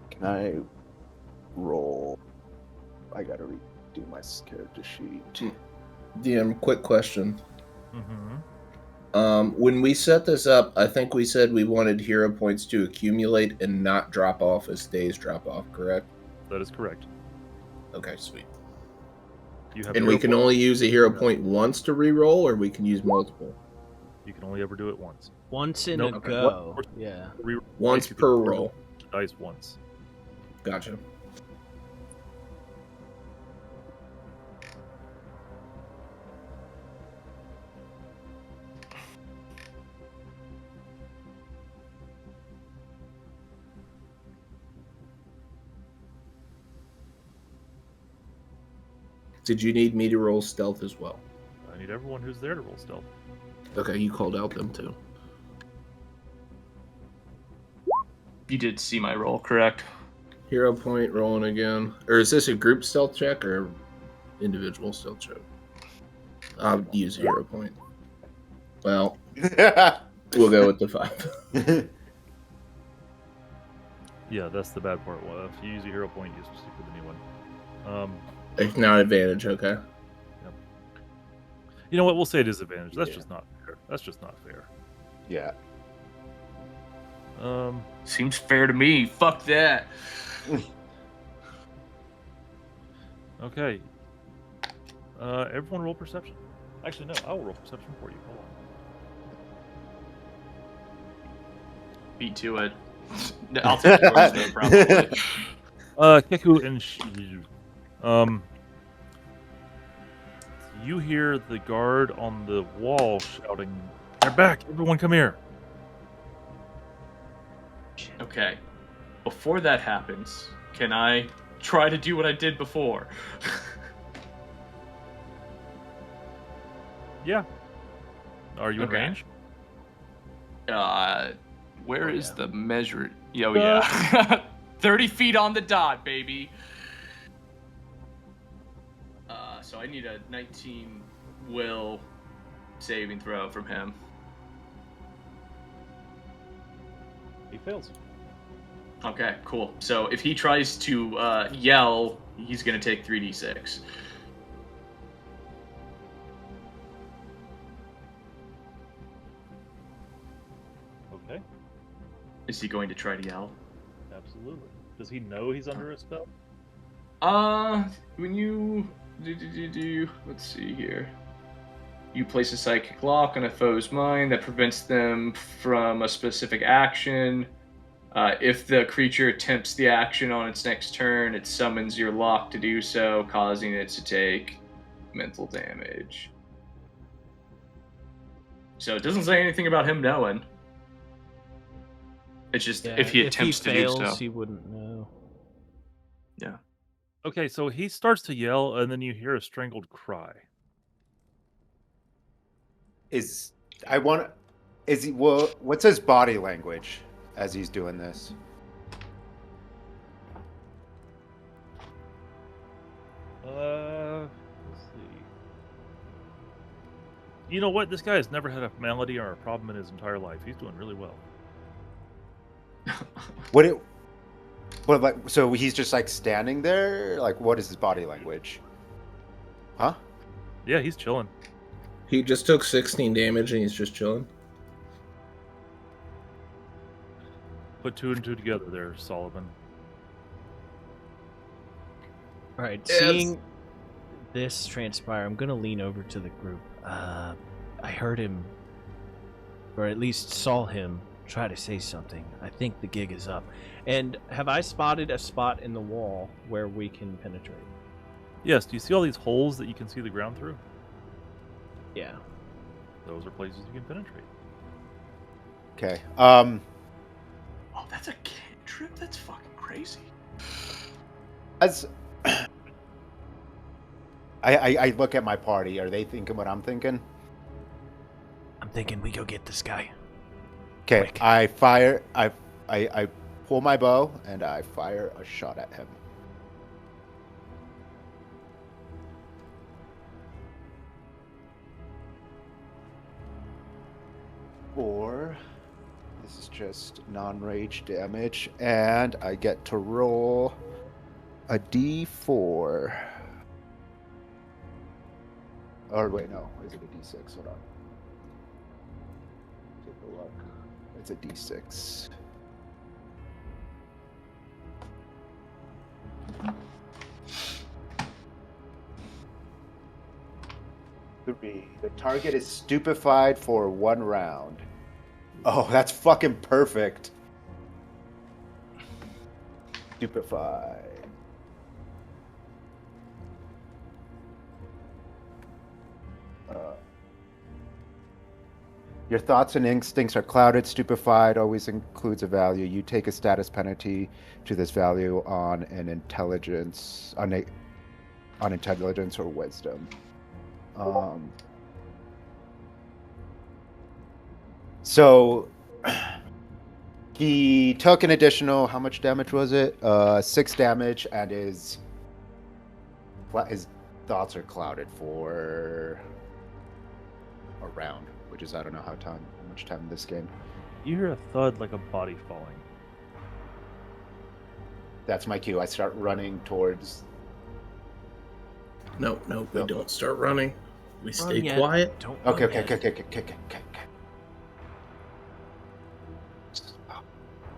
Can I roll? I gotta redo my character sheet. DM, quick question. Mm-hmm. When we set this up, I think we said we wanted hero points to accumulate and not drop off as days drop off, correct? That is correct. Okay, sweet. You have And hero we can points. only use a hero point once to re-roll, or we can use multiple? You can only ever do it once. Once in Nope. a Okay. go. What- Yeah. Re-roll Once twice, you per can roll. Dice once. Gotcha. Did you need me to roll stealth as well? I need everyone who's there to roll stealth. Okay, you called out them too. You did see my roll, correct? Hero point rolling again. Or is this a group stealth check or individual stealth check? I'll use a hero point. Well, we'll go with the 5. Yeah, that's the bad part. Well, if you use a hero point, you stick with the new one. It's not advantage, okay? You know what? We'll say it is advantage. That's Yeah. just not fair. That's just not fair. Yeah. Seems fair to me. Fuck that. Okay. Everyone roll perception. Actually, no. I will roll perception for you. Hold on. Beat to it. I'll take yours though, probably. Kehku and Shiju. You hear the guard on the wall shouting, "They're back! Everyone come here!" Okay. Before that happens, can I try to do what I did before? Yeah. Are you in Okay. range? Where is yeah. the measure? Yo, yeah. 30 feet on the dot, baby. So I need a 19 will saving throw from him. He fails. Okay, cool. So if he tries to yell, he's going to take 3d6. Okay. Is he going to try to yell? Absolutely. Does he know he's under a spell? When you let's see here. You place a psychic lock on a foe's mind that prevents them from a specific action. If the creature attempts the action on its next turn, it summons your lock to do so, causing it to take mental damage. So it doesn't say anything about him knowing. It's just if he attempts to fails, do so. he wouldn't know. Yeah. Okay, so he starts to yell, and then you hear a strangled cry. Is he? Well, what's his body language as he's doing this? Let's see. You know what? This guy has never had a malady or a problem in his entire life. He's doing really well. So he's just like standing there? Like, what is his body language? Huh? Yeah, he's chilling. He just took 16 damage and he's just chilling. Put two and two together there, Sullivan. All right, seeing this transpire, I'm going to lean over to the group. I heard him, or at least saw him, try to say something. I think the gig is up. And have I spotted a spot in the wall where we can penetrate? Yes, do you see all these holes that you can see the ground through? Yeah. Those are places you can penetrate. Okay. Oh, that's a cantrip? That's fucking crazy. As I look at my party, are they thinking what I'm thinking? I'm thinking we go get this guy. Okay, Quick. I fire. I pull my bow and I fire a shot at him. Or this is just non-rage damage, and I get to roll a d4. Or wait, no, is it a d6? Hold on. Take a look. It's a d6. Three. The target is stupefied for 1 round. Oh, that's fucking perfect. Stupefied. Your thoughts and instincts are clouded. Stupefied always includes a value. You take a status penalty to this value on an intelligence, on intelligence or wisdom. So he took an additional, how much damage was it? 6 damage, and his thoughts are clouded for a round, which is I don't know how much time in this game. You hear a thud like a body falling. That's my cue. I start running towards. No, we don't start running. We stay yet. quiet. Don't Okay. run yet.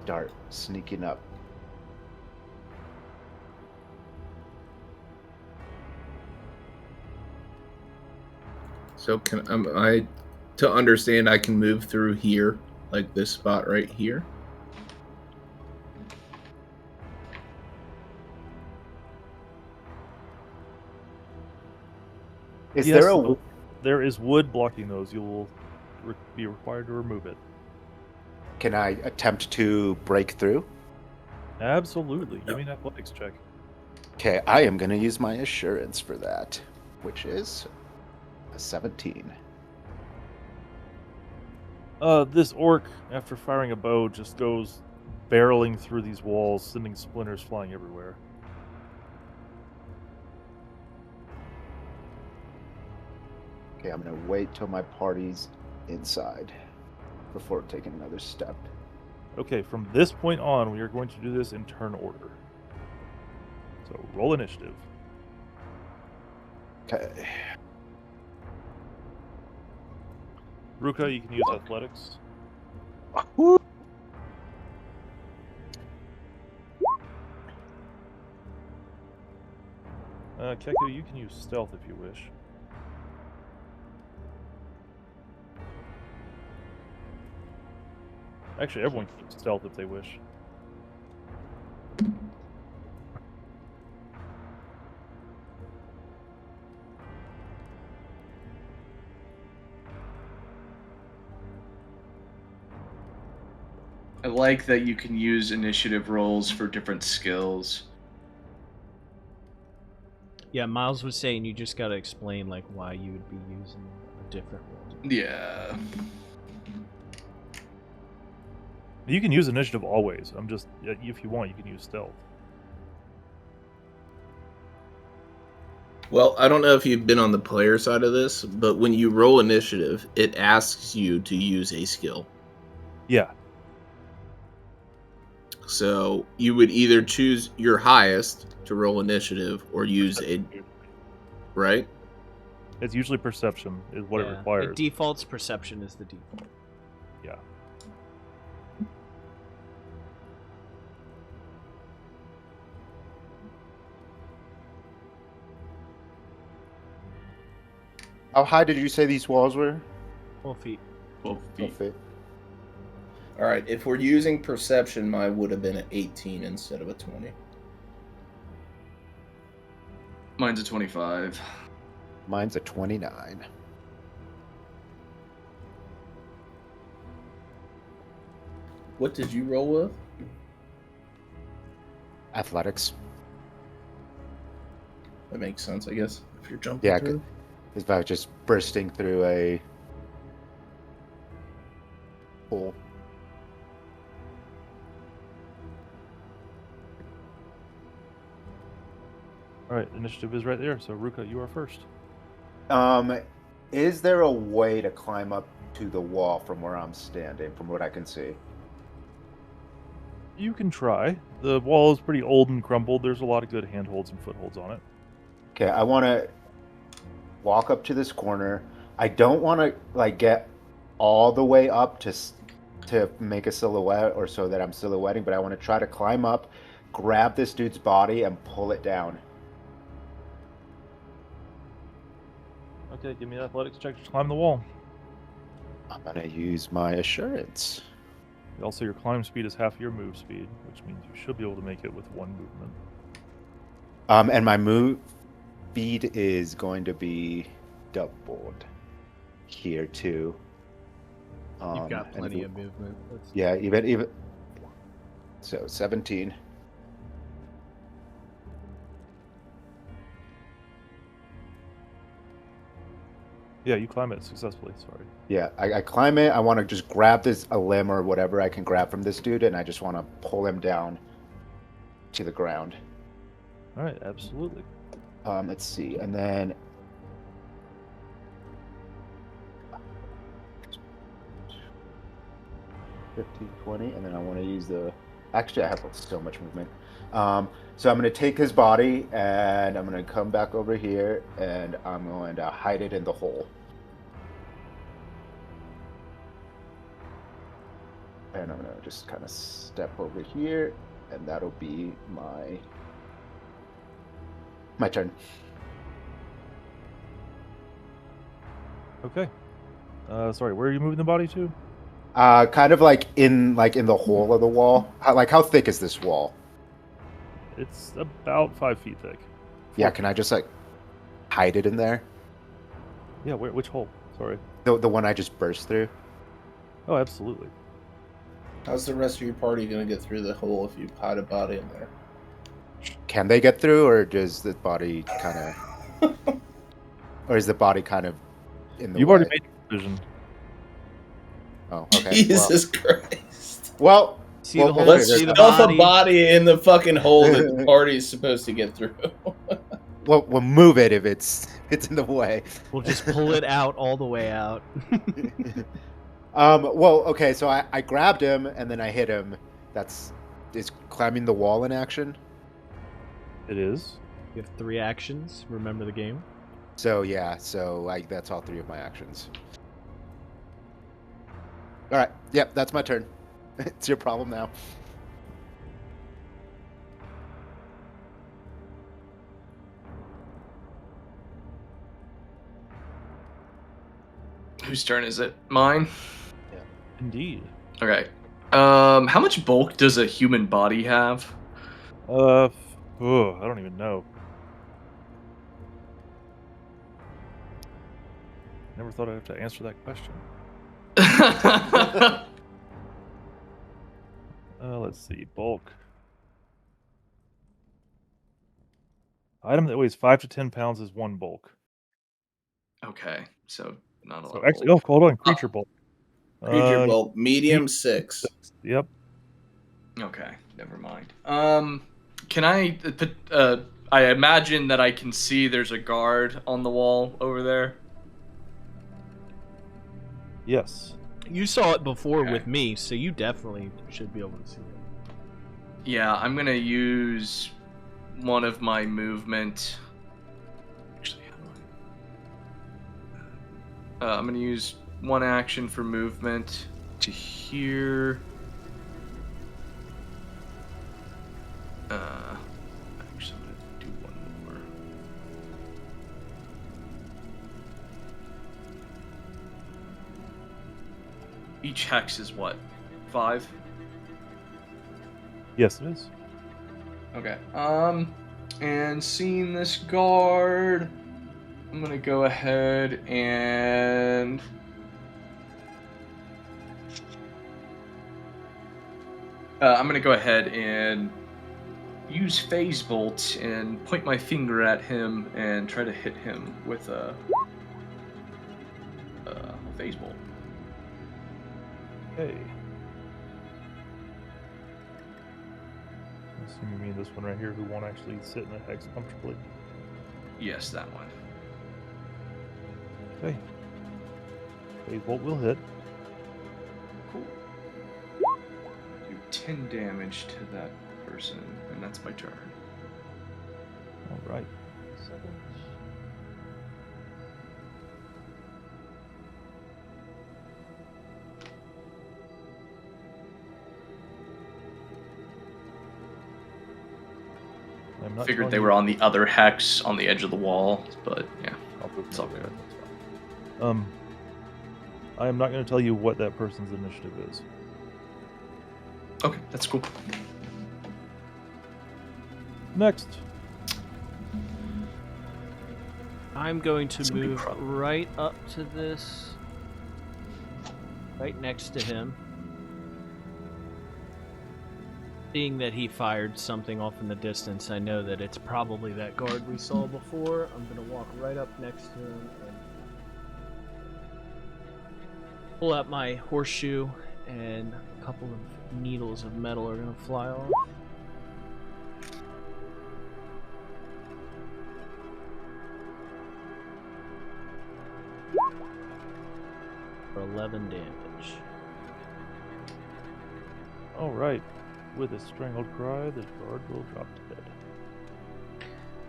Start sneaking up. So can I to understand I can move through here, like this spot right here? Is Yes, there a? there is wood blocking those. You will be required to remove it. Can I attempt to break through? Absolutely. Give me an athletics check. Okay, I am going to use my assurance for that, which is a 17. This orc, after firing a bow, just goes barreling through these walls, sending splinters flying everywhere. Okay, I'm gonna wait till my party's inside before taking another step. Okay, from this point on, we are going to do this in turn order. So roll initiative. Okay. Ruka, you can use athletics. Kehku, you can use stealth if you wish. Actually, everyone can use stealth if they wish. I like that you can use initiative rolls for different skills. Yeah, Miles was saying you just gotta explain like why you would be using a different roll. Yeah. You can use initiative always. I'm just, if you want, you can use stealth. Well, I don't know if you've been on the player side of this, but when you roll initiative, it asks you to use a skill. Yeah. So you would either choose your highest to roll initiative or use a... Right? It's usually perception is what it requires. It defaults perception is the default. Yeah. How high did you say these walls were? 12 feet. 12 feet. 12 feet. All right, if we're using perception, mine would have been an 18 instead of a 20. Mine's a 25. Mine's a 29. What did you roll with? Athletics. That makes sense, I guess, if you're jumping Yeah, through. it's about just bursting through a hole. All right, initiative is right there. So Ruka, you are first. Is there a way to climb up to the wall from where I'm standing, from what I can see? You can try. The wall is pretty old and crumbled. There's a lot of good handholds and footholds on it. Okay, I want to walk up to this corner. I don't want to like get all the way up to make a silhouette or so that I'm silhouetting, but I want to try to climb up, grab this dude's body, and pull it down. Okay, give me an athletics check to climb the wall. I'm gonna use my assurance. Also, your climb speed is half your move speed, which means you should be able to make it with one movement. And my move speed is going to be doubled here too. You've got plenty of movement. Yeah, even so 17. Yeah, you climb it successfully, sorry. Yeah, I climb it. I want to just grab a limb or whatever I can grab from this dude, and I just want to pull him down to the ground. All right, absolutely. Let's see, and then 15, 20, and then I want to use the... Actually, I have so much movement. So I'm going to take his body, and I'm going to come back over here, and I'm going to hide it in the hole. And I'm going to just kind of step over here, and that'll be my turn. Okay. Sorry, where are you moving the body to? Kind of like in the hole of the wall. How thick is this wall? It's about 5 feet thick. Yeah, can I just like hide it in there? Yeah, which hole? Sorry. The one I just burst through. Oh, absolutely. How's the rest of your party going to get through the hole if you hide a body in there? Can they get through, or does the body kind of, or is the body kind of in the You've way? already made the decision. Oh, okay. Jesus Christ. Well, See the hole? Let's See the stuff a body? body in the fucking hole that the party is supposed to get through. we'll move it if It's in the way. We'll just pull it out all the way out. Well, okay, so I grabbed him and then I hit him. Is climbing the wall in action? It is. You have 3 actions. Remember the game. So yeah, that's all 3 of my actions. All right, yep, that's my turn. It's your problem now. Whose turn is it? Mine? Indeed. Okay. How much bulk does a human body have? I don't even know. Never thought I'd have to answer that question. Let's see. Bulk. Item that weighs 5 to 10 pounds is 1 bulk. Okay, so not a lot. So actually, hold on. Creature bulk. Creature bulk, medium 6. Yep. Okay, never mind. Can I? I imagine that I can see there's a guard on the wall over there. Yes. You saw it before Okay. with me, so you definitely should be able to see it. Yeah, I'm gonna use one of my movement. Actually, how do I? I'm gonna use one action for movement to here. Actually, I'm gonna do one more. Each hex is what? 5? Yes, it is. Okay. And seeing this guard, I'm gonna go ahead and use Phase Bolt and point my finger at him and try to hit him with a Phase Bolt. Okay. I assume you mean this one right here, who won't actually sit in a hex comfortably. Yes, that one. Okay. Phase bolt will hit. Cool. Do 10 damage to that person, and that's my turn. All right. I'm not Figured telling they you- were on the other hex on the edge of the wall, but yeah. It's all good. I am not going to tell you what that person's initiative is. Okay, that's cool. Next. I'm going to It's a big move problem. right up to this, right next to him. Seeing that he fired something off in the distance, I know that it's probably that guard we saw before. I'm going to walk right up next to him and pull out my horseshoe, and a couple of needles of metal are going to fly off. For 11 damage. All right. With a strangled cry, the guard will drop dead.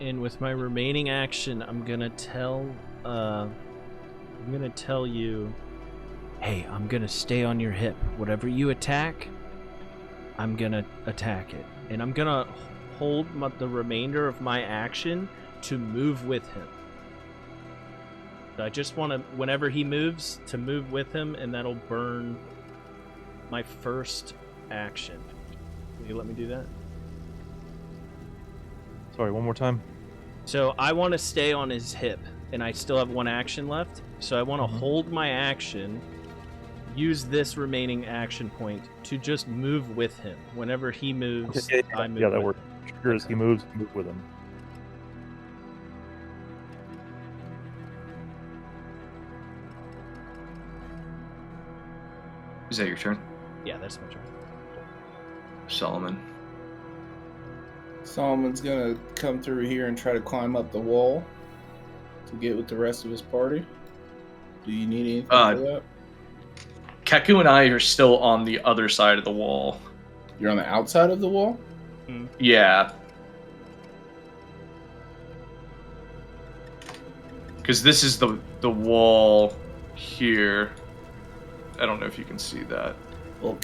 And with my remaining action, I'm gonna tell you, hey, I'm gonna stay on your hip. Whatever you attack, I'm gonna attack it, and I'm gonna hold the remainder of my action to move with him. I just want to, whenever he moves, to move with him, and that'll burn my first action. Will you let me do that? Sorry, one more time. So I want to stay on his hip, and I still have one action left. So I want to hold my action, use this remaining action point to just move with him. Whenever he moves, I move. Yeah, that with works. him. Trigger as he moves, move with him. Is that your turn? Yeah, that's my turn. Solomon. Solomon's gonna come through here and try to climb up the wall. to get with the rest of his party? Do you need anything for that? Kehku and I are still on the other side of the wall. You're on the outside of the wall? Yeah. Because this is the wall here. I don't know if you can see that. Well,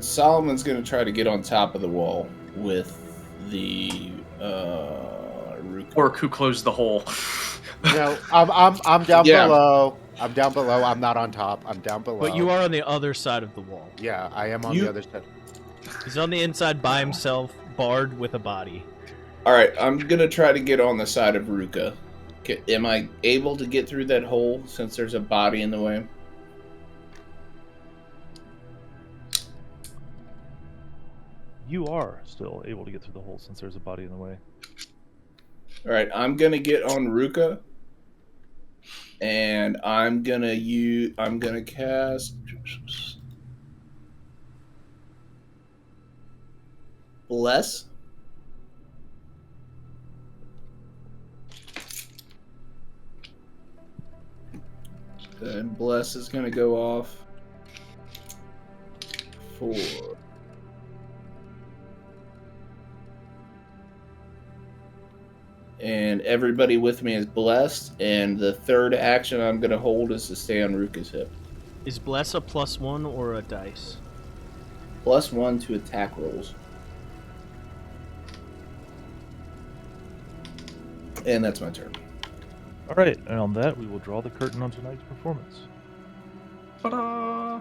Solomon's gonna try to get on top of the wall with the Or who closed the hole? No, I'm down Yeah. below. I'm down below. I'm not on top. I'm down below. But you are on the other side of the wall. Yeah, I am on the other side. He's on the inside by himself, barred with a body. All right, I'm gonna try to get on the side of Ruka. Am I able to get through that hole since there's a body in the way? You are still able to get through the hole since there's a body in the way. All right, I'm gonna get on Ruka, and I'm gonna cast Bless. And Bless is gonna go off for and everybody with me is blessed, and the third action I'm going to hold is to stay on Ruka's hip. Is Bless a +1 or a dice? +1 to attack rolls. And that's my turn. All right, and on that, we will draw the curtain on tonight's performance. Ta-da!